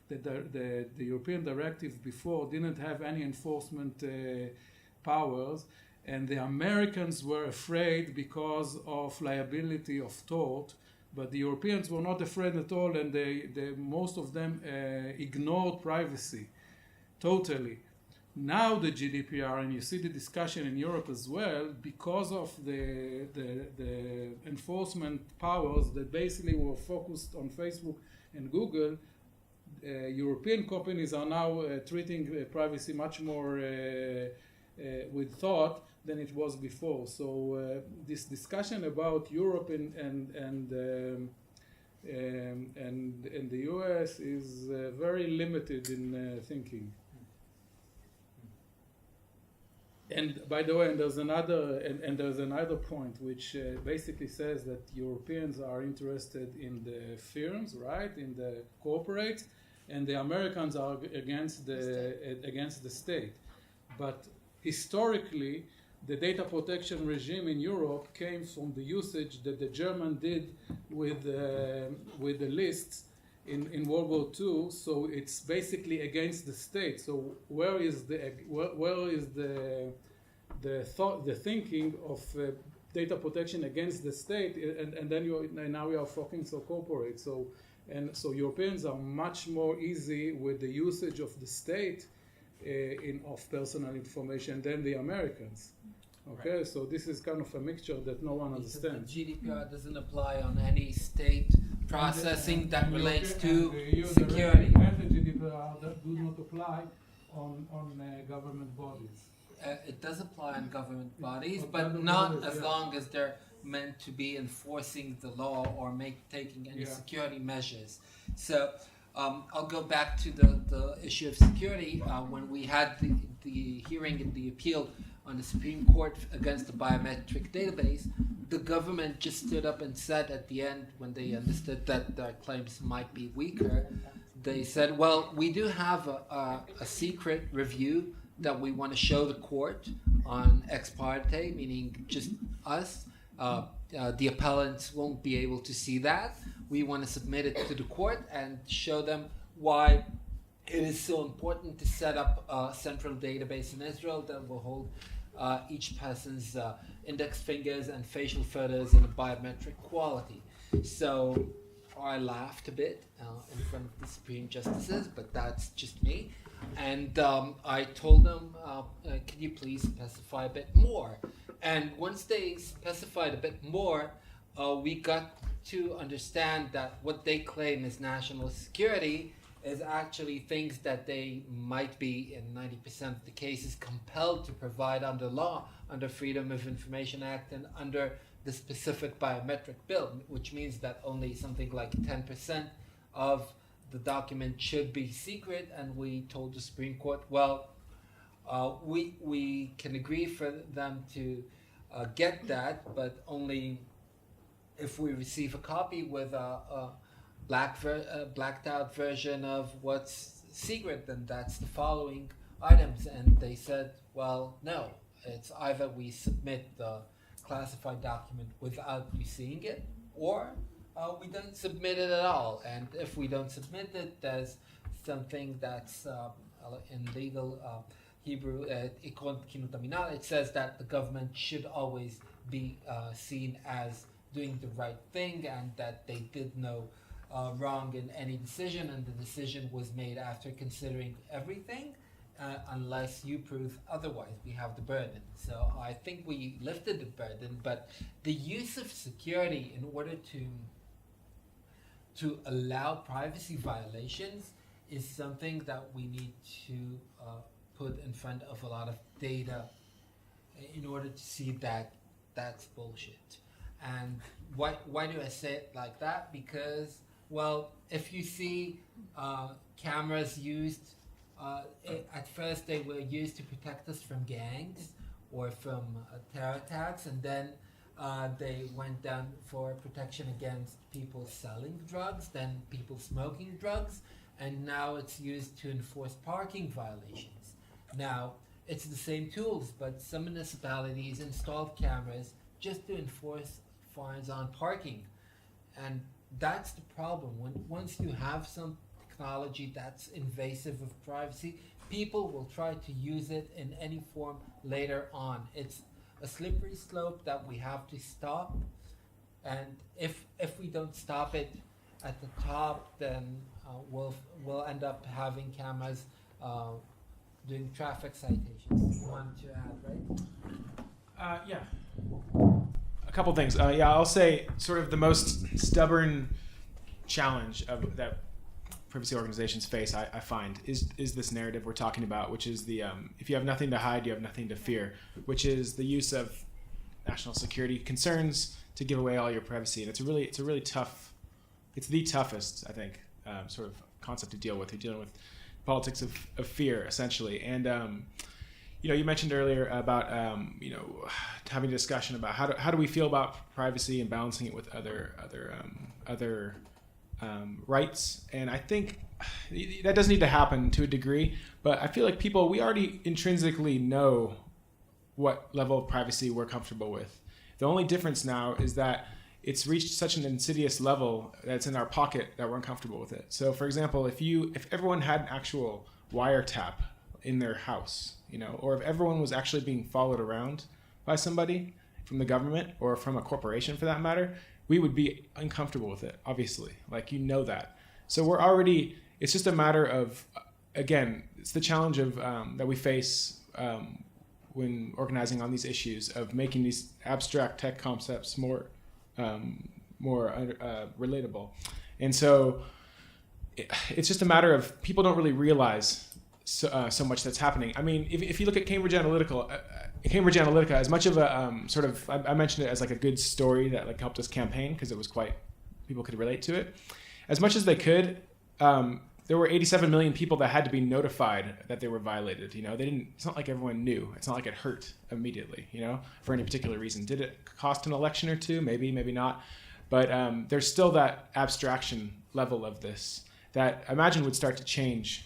the European directive before didn't have any enforcement powers, and the Americans were afraid because of liability of tort. But the Europeans were not afraid at all, and most of them ignored privacy totally. Now the GDPR, and you see the discussion in Europe as well, because of the enforcement powers that basically were focused on Facebook and Google, European companies are now treating privacy much more with thought than it was before. So this discussion about Europe and the US is very limited in thinking. And by the way, there's another point which basically says that Europeans are interested in the firms, right, in the corporates, and the Americans are against the state. But historically, the data protection regime in Europe came from the usage that the German did with the lists in World War II. So it's basically against the state. So where is the thinking of data protection against the state? And then now we are focusing on corporate. So Europeans are much more easy with the usage of the state of personal information than the Americans. Okay, right. So this is kind of a mixture that no one understands. The GDPR doesn't apply on any state processing that relates to security. And the GDPR that do not apply on government bodies. It does apply on government bodies, but not as long as they're meant to be enforcing the law or taking any security measures. So I'll go back to the issue of security. When we had the hearing in the appeal on the Supreme Court against the biometric database, the government just stood up and said at the end, when they understood that their claims might be weaker, they said, well, we do have a secret review that we want to show the court on ex parte, meaning just us. The appellants won't be able to see that. We want to submit it to the court and show them why it is so important to set up a central database in Israel that will hold each person's index fingers and facial photos in a biometric quality. So I laughed a bit in front of the Supreme Justices, but that's just me. And I told them, can you please specify a bit more? And once they specified a bit more, we got to understand that what they claim is national security is actually things that they might be, in 90% of the cases, compelled to provide under law, under Freedom of Information Act, and under the specific biometric bill, which means that only something like 10% of the document should be secret. And we told the Supreme Court, well, we can agree for them to get that, but only if we receive a copy with a blacked out version of what's secret, then that's the following items. And they said, well, no, it's either we submit the classified document without you seeing it, or we don't submit it at all. And if we don't submit it, there's something that's in legal Hebrew, it says that the government should always be seen as doing the right thing, and that they did no wrong in any decision, and the decision was made after considering everything, unless you prove otherwise. We have the burden. So I think we lifted the burden, but the use of security in order to allow privacy violations is something that we need to put in front of a lot of data in order to see that that's bullshit. And why do I say it like that? Because, well, if you see cameras used, at first they were used to protect us from gangs or from terror attacks, and then they went down for protection against people selling drugs, then people smoking drugs, and now it's used to enforce parking violations. Now, it's the same tools, but some municipalities installed cameras just to enforce fines on parking. And that's the problem. Once you have some technology that's invasive of privacy, people will try to use it in any form later on. It's a slippery slope that we have to stop. And if we don't stop it at the top, then we'll end up having cameras doing traffic citations. You want to add, right? Yeah. A couple things. I'll say sort of the most stubborn challenge that privacy organizations face, I find, is this narrative we're talking about, which is the if you have nothing to hide, you have nothing to fear, which is the use of national security concerns to give away all your privacy. And it's a really tough, it's the toughest, I think, sort of concept to deal with. You're dealing with politics of fear, essentially. And you mentioned earlier about having a discussion about how do we feel about privacy and balancing it with other rights. And I think that does need to happen to a degree, but I feel like we already intrinsically know what level of privacy we're comfortable with. The only difference now is that it's reached such an insidious level that it's in our pocket that we're uncomfortable with it. So, for example, if everyone had an actual wiretap in their house, or if everyone was actually being followed around by somebody from the government or from a corporation for that matter, we would be uncomfortable with it, obviously. That. So it's just a matter of, again, it's the challenge of that we face when organizing on these issues of making these abstract tech concepts more relatable. And so it's just a matter of people don't really realize so much that's happening. I mean, if you look at Cambridge Analytica, as much of a I mentioned it as like a good story that helped us campaign because it was people could relate to it. As much as they could, there were 87 million people that had to be notified that they were violated. It's not like everyone knew. It's not like it hurt immediately, for any particular reason. Did it cost an election or two? Maybe, maybe not. But there's still that abstraction level of this that I imagine would start to change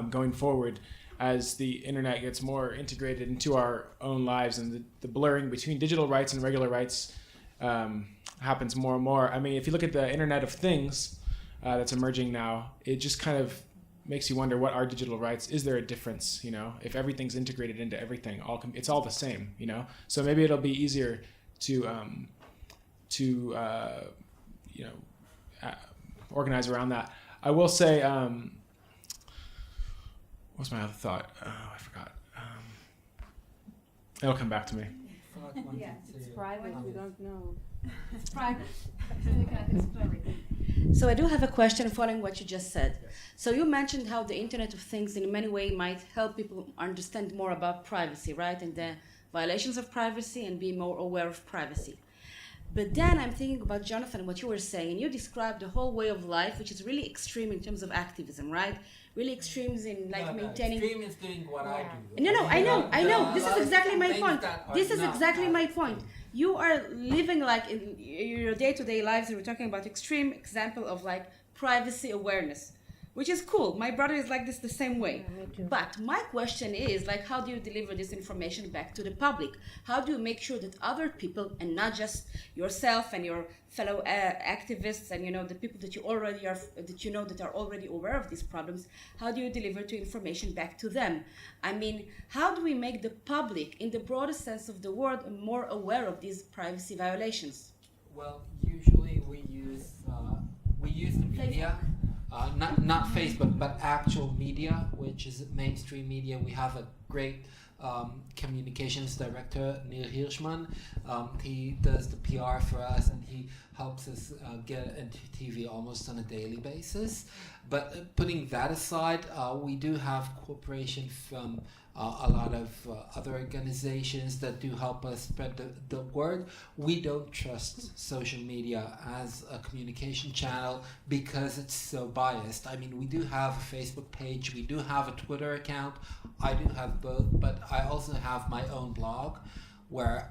going forward as the internet gets more integrated into our own lives, and the blurring between digital rights and regular rights happens more and more. I mean, if you look at the Internet of Things that's emerging now, it just kind of makes you wonder, what are digital rights? Is there a difference? If everything's integrated into everything, it's all the same. So maybe it'll be easier to organize around that. I will say, what's my other thought? I forgot. It'll come back to me. Yeah, it's private. We don't know. It's private. So you cannot explore it. So I do have a question following what you just said. So you mentioned how the Internet of Things in many ways might help people understand more about privacy, right? And the violations of privacy and be more aware of privacy. But then I'm thinking about, Jonathan, what you were saying. You described the whole way of life, which is really extreme in terms of activism, right? Really extremes in maintaining. Extreme is doing what I do. No, I know. This is exactly my point. This is exactly my point. You are living in your day-to-day lives, and we're talking about extreme example of privacy awareness, which is cool. My brother is like this the same way. Yeah, me too. But my question is, like, how do you deliver this information back to the public? How do you make sure that other people, and not just yourself and your fellow activists and, you know, the people that you already are, that you know that are already aware of these problems, how do you deliver the information back to them? I mean, how do we make the public, in the broadest sense of the word, more aware of these privacy violations? Well, usually we use the media, not Facebook, but actual media, which is mainstream media. We have a great communications director, Nili. He does the PR for us, and he helps us get into TV almost on a daily basis. But putting that aside, we do have cooperation from a lot of other organizations that do help us spread the word. We don't trust social media as a communication channel because it's so biased. I mean, we do have a Facebook page, we do have a Twitter account. I do have both, but I also have my own blog where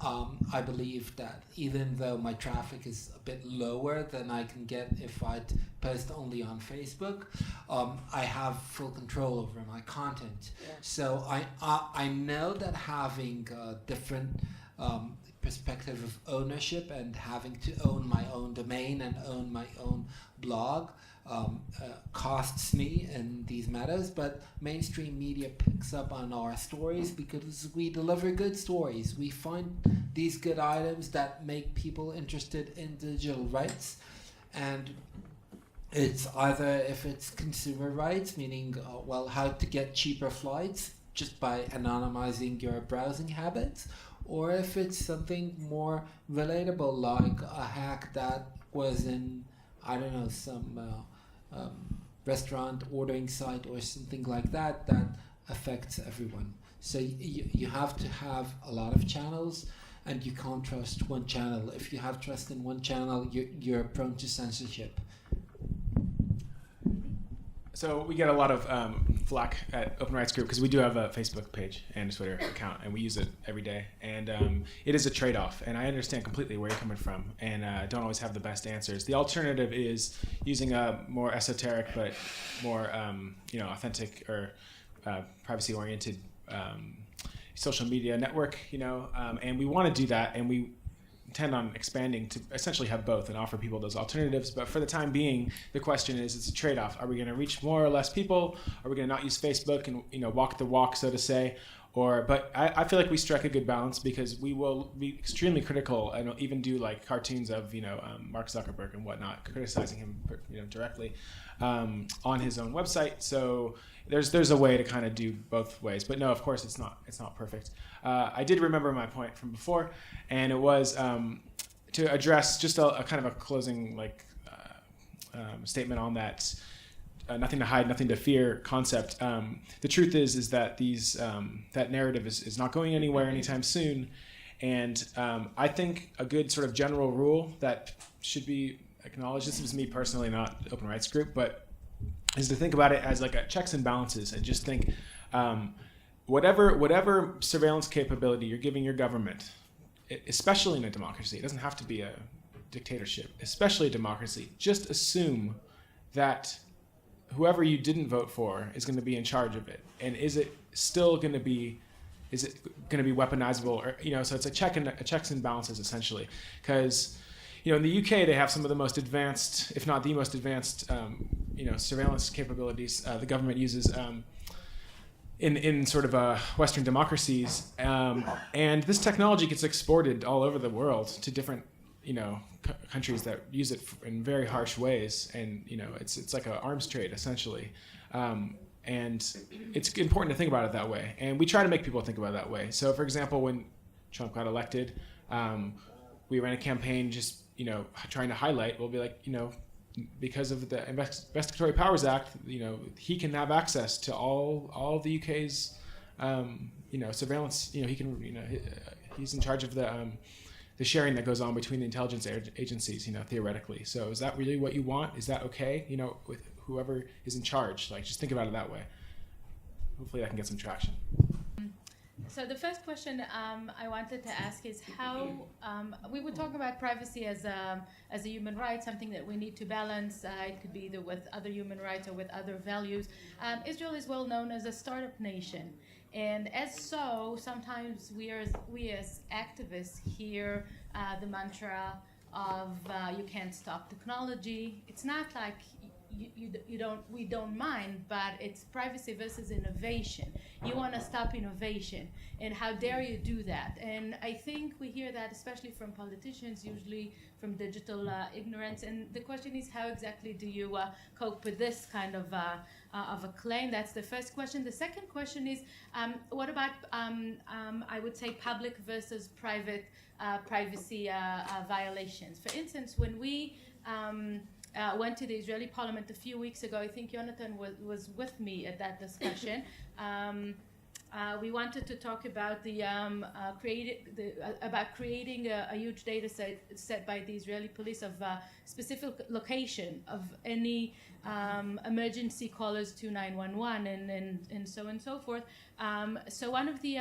I believe that even though my traffic is a bit lower than I can get if I'd post only on Facebook, I have full control over my content. Yeah. So I know that having a different perspective of ownership and having to own my own domain and own my own blog costs me in these matters, but mainstream media picks up on our stories because we deliver good stories. We find these good items that make people interested in digital rights, and it's either if it's consumer rights, meaning how to get cheaper flights just by anonymizing your browsing habits, or if it's something more relatable like a hack that was in, I don't know, some restaurant ordering site or something like that affects everyone. So you have to have a lot of channels, and you can't trust one channel. If you have trust in one channel, you're prone to censorship. So we get a lot of flack at Open Rights Group because we do have a Facebook page and a Twitter account, and we use it every day. And it is a trade-off, and I understand completely where you're coming from, and don't always have the best answers. The alternative is using a more esoteric but more authentic or privacy-oriented social media network, and we want to do that, and we intend on expanding to essentially have both and offer people those alternatives. But for the time being, the question is, it's a trade-off. Are we going to reach more or less people? Are we going to not use Facebook and walk the walk, so to say? But I feel like we strike a good balance because we will be extremely critical and even do like cartoons of Mark Zuckerberg and whatnot, criticizing him directly on his own website. So there's a way to kind of do both ways. But no, of course it's not perfect. I did remember my point from before, and it was to address just a kind of a closing statement on that. Nothing to hide, nothing to fear concept. The truth is that that narrative is not going anywhere anytime soon, and I think a good sort of general rule that should be acknowledged. This is me personally, not Open Rights Group, but is to think about it as like a checks and balances, and just think whatever surveillance capability you're giving your government, especially in a democracy, it doesn't have to be a dictatorship, especially a democracy. Just assume that whoever you didn't vote for is going to be in charge of it, and is it going to be weaponizable, or so it's a checks and balances essentially, because in the UK they have some of the most advanced, if not the most advanced, surveillance capabilities the government uses in sort of Western democracies, and this technology gets exported all over the world to different countries that use it in very harsh ways, and it's like an arms trade essentially, and it's important to think about it that way, and we try to make people think about it that way. So for example, when Trump got elected, we ran a campaign just trying to highlight, we'll be like, because of the Investigatory Powers Act, he can have access to all the UK's surveillance. He can he's in charge of the sharing that goes on between the intelligence agencies, theoretically. So is that really what you want? Is that okay, with whoever is in charge? Like, just think about it that way. Hopefully that can get some traction. So the first question I wanted to ask is how we were talking about privacy as a human right, something that we need to balance. It could be either with other human rights or with other values. Israel is well known as a startup nation, and as so, sometimes we as activists hear the mantra of you can't stop technology. It's not like we don't mind, but it's privacy versus innovation. You want to stop innovation, and how dare you do that? And I think we hear that especially from politicians, usually from digital ignorance. And the question is, how exactly do you cope with this kind of a claim? That's the first question. The second question is, what about I would say public versus private privacy violations? For instance, when we went to the Israeli parliament a few weeks ago, I think Jonathan was with me at that discussion. We wanted to talk about creating a huge data set by the Israeli police of specific location of any emergency callers to 911 and so on and so forth. So one of the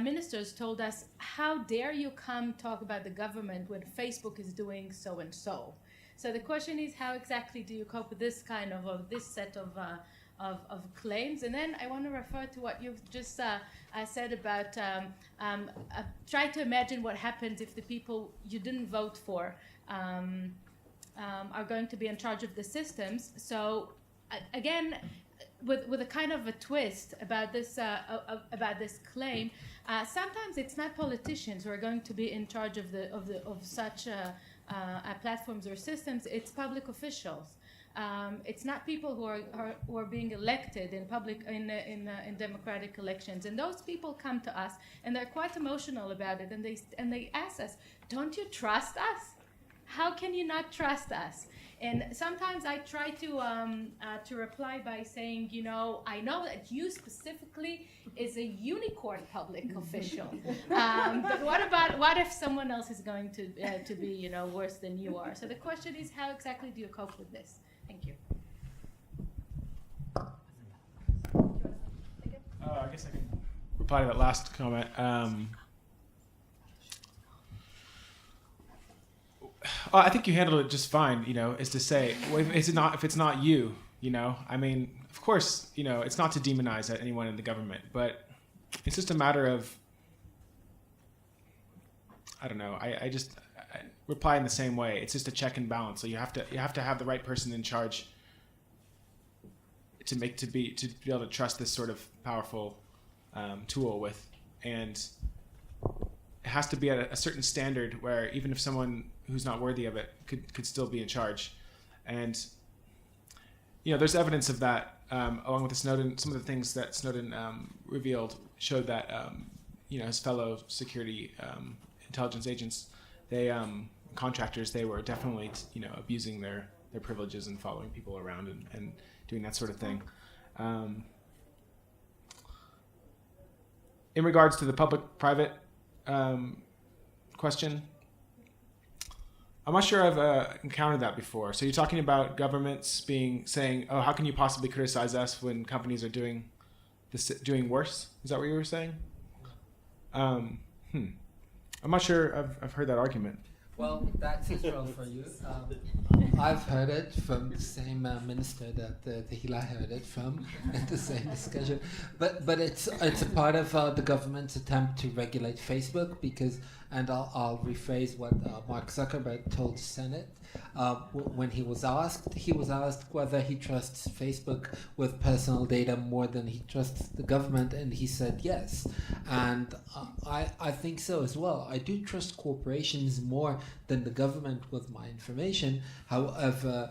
ministers told us, how dare you come talk about the government when Facebook is doing so and so? So the question is, how exactly do you cope with this kind of this set of claims? And then I want to refer to what you've just said about try to imagine what happens if the people you didn't vote for are going to be in charge of the systems. So again, with a kind of a twist about this claim, sometimes it's not politicians who are going to be in charge of such platforms or systems. It's public officials. It's not people who are being elected in democratic elections, and those people come to us and they're quite emotional about it, and they ask us, "Don't you trust us? How can you not trust us?" And sometimes I try to reply by saying, I know that you specifically is a unicorn public official, but what if someone else is going to be worse than you are? So the question is, how exactly do you cope with this? Thank you. I guess I can reply to that last comment. I think you handled it just fine, is to say, well, if it's not you, I mean, of course, it's not to demonize anyone in the government, but it's just a matter of, I don't know, I reply in the same way. It's just a check and balance. So you have to have the right person in charge to be able to trust this sort of powerful tool with, and it has to be at a certain standard where even if someone who's not worthy of it could still be in charge. And there's evidence of that along with the Snowden. Some of the things that Snowden revealed showed that his fellow security intelligence agents, contractors, they were definitely abusing their privileges and following people around and doing that sort of thing. In regards to the public-private question, I'm not sure I've encountered that before. So you're talking about governments saying, "Oh, how can you possibly criticize us when companies are doing worse?" Is that what you were saying? I'm not sure I've heard that argument. Well, that's Israel for you. I've heard it from the same minister that Tehila heard it from in the same discussion. But it's a part of the government's attempt to regulate Facebook because, and I'll rephrase what Mark Zuckerberg told the Senate when he was asked whether he trusts Facebook with personal data more than he trusts the government, and he said yes. And I think so as well. I do trust corporations more than the government with my information. However,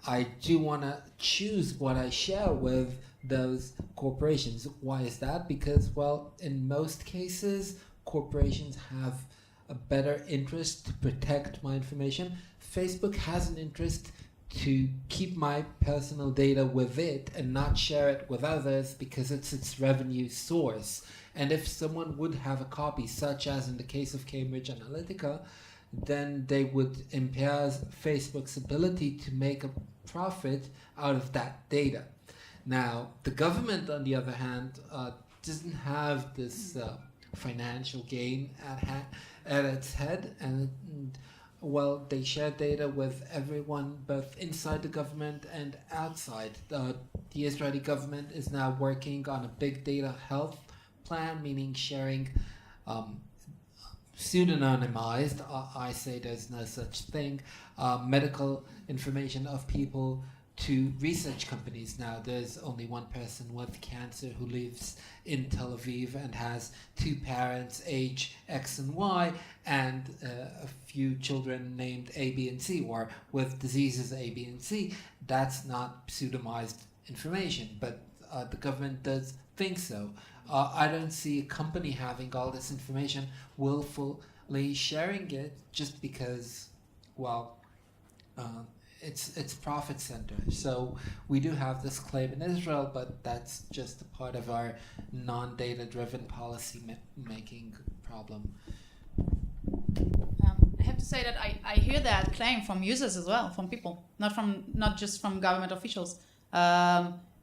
I do want to choose what I share with those corporations. Why is that? Because, well, in most cases, corporations have a better interest to protect my information. Facebook has an interest to keep my personal data with it and not share it with others because it's its revenue source. And if someone would have a copy, such as in the case of Cambridge Analytica, then they would impair Facebook's ability to make a profit out of that data. Now, the government, on the other hand, doesn't have this financial gain at its head, and well, they share data with everyone, both inside the government and outside. The Israeli government is now working on a big data health plan, meaning sharing pseudonymized, I say there's no such thing, medical information of people to research companies. Now there's only one person with cancer who lives in Tel Aviv and has 2 parents, age X and Y, and a few children named A, B, and C, or with diseases A, B, and C. That's not pseudonymized information, but the government does think so. I don't see a company having all this information willfully sharing it just because, well, it's profit center. So we do have this claim in Israel, but that's just a part of our non-data driven policy making problem. I have to say that I hear that claim from users as well, from people, not just from government officials.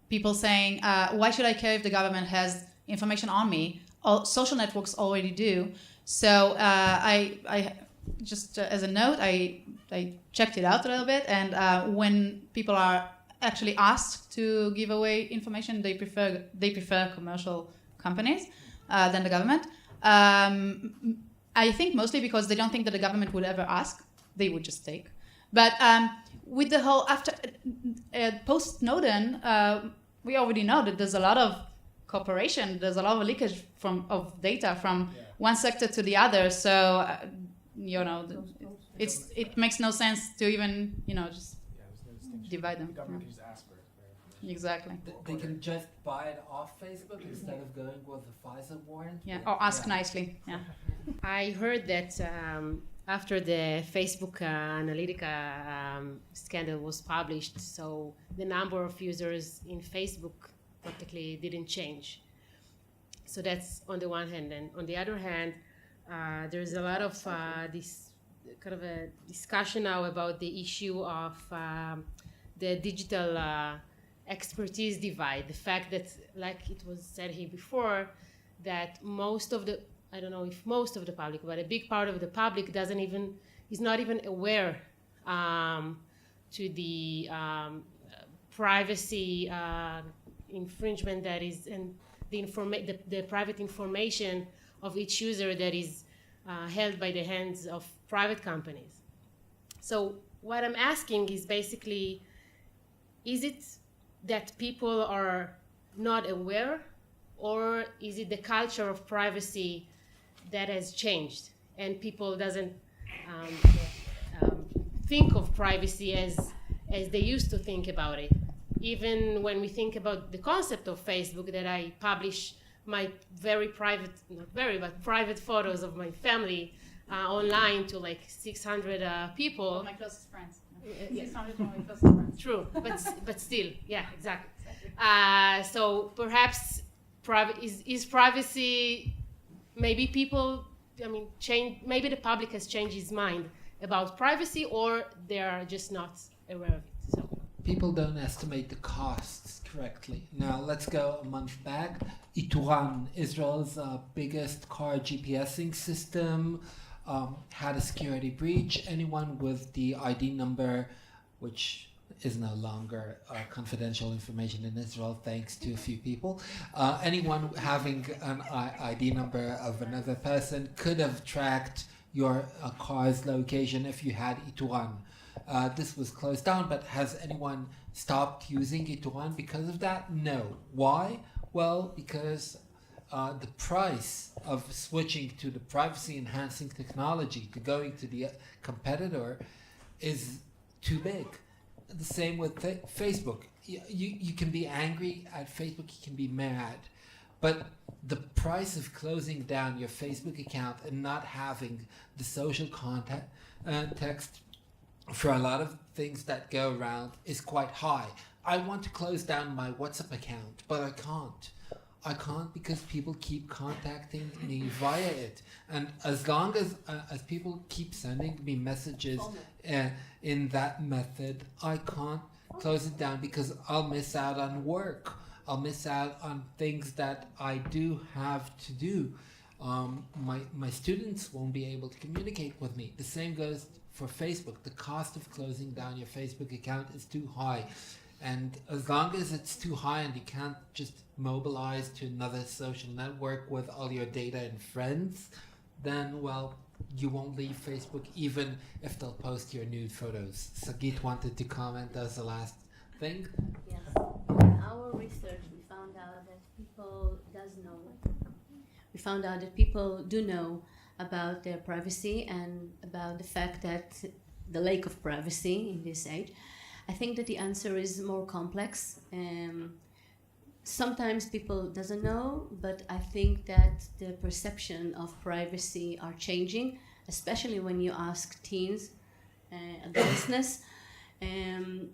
People saying, why should I care if the government has information on me? Social networks already do. So I just as a note, I checked it out a little bit, and when people are actually asked to give away information, they prefer commercial companies than the government. I think mostly because they don't think that the government would ever ask; they would just take. But with the whole post Snowden, we already know that there's a lot of cooperation. There's a lot of leakage of data from one sector to the other. So it makes no sense to even just divide them. The government can just ask for it. Exactly. They can just buy it off Facebook instead of going with the FISA warrant. Yeah, or ask nicely. Yeah. I heard that after the Facebook Analytica scandal was published, so the number of users in Facebook practically didn't change. So that's on the one hand. And on the other hand, there's a lot of this kind of a discussion now about the issue of the digital expertise divide. The fact that, like it was said here before, that most of the, I don't know if most of the public, but a big part of the public is not even aware to the privacy infringement that is, and the private information of each user that is held by the hands of private companies. So what I'm asking is basically, is it that people are not aware, or is it the culture of privacy that has changed and people doesn't think of privacy as they used to think about it? Even when we think about the concept of Facebook, that I publish my private photos of my family online to like 600 people. All my closest friends. 600 of my closest friends. True, but still, yeah, exactly. So perhaps is privacy, maybe people, change. Maybe the public has changed its mind about privacy, or they are just not aware of it. So people don't estimate the costs correctly. Now let's go a month back. Ituran, Israel's biggest car GPSing system, had a security breach. Anyone with the ID number, which is no longer confidential information in Israel thanks to a few people, anyone having an ID number of another person could have tracked your car's location if you had Ituran. This was closed down, but has anyone stopped using Ituran because of that? No. Why? Well, because the price of switching to the privacy-enhancing technology to going to the competitor is too big. The same with Facebook. You can be angry at Facebook, you can be mad, but the price of closing down your Facebook account and not having the social context for a lot of things that go around is quite high. I want to close down my WhatsApp account, but I can't. I can't because people keep contacting me via it. And as long as people keep sending me messages in that method, I can't close it down because I'll miss out on work. I'll miss out on things that I do have to do. My students won't be able to communicate with me. The same goes for Facebook. The cost of closing down your Facebook account is too high. And as long as it's too high and you can't just mobilize to another social network with all your data and friends, then, well, you won't leave Facebook even if they'll post your nude photos. Sagit wanted to comment as the last thing. Yes. In our research, we found out that people do know about their privacy and about the fact that the lack of privacy in this age. I think that the answer is more complex. Sometimes people doesn't know, but I think that the perception of privacy are changing, especially when you ask teens, adolescents. And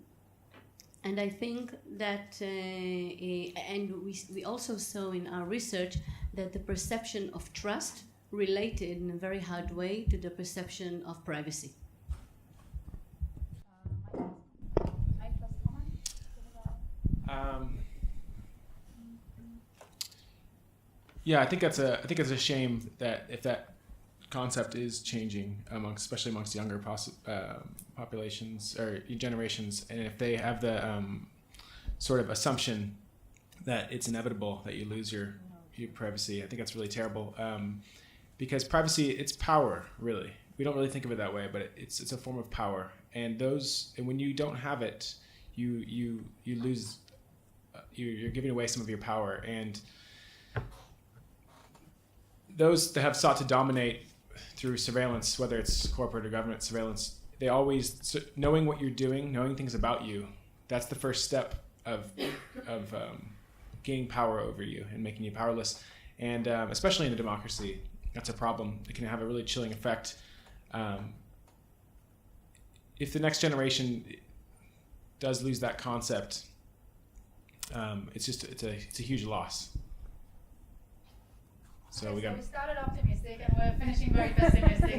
I think that, and we also saw in our research that the perception of trust related in a very hard way to the perception of privacy. Yeah, I think it's a shame that if that concept is changing especially amongst younger populations or generations, and if they have the sort of assumption that it's inevitable that you lose your privacy, I think that's really terrible. Because privacy, it's power, really. We don't really think of it that way, but it's a form of power. And when you don't have it, you lose. You're giving away some of your power. And those that have sought to dominate through surveillance, whether it's corporate or government surveillance, they always, knowing what you're doing, knowing things about you, that's the first step of gaining power over you and making you powerless. And especially in a democracy, that's a problem. It can have a really chilling effect. If the next generation does lose that concept, it's a huge loss. So we started optimistic and we're finishing very pessimistic.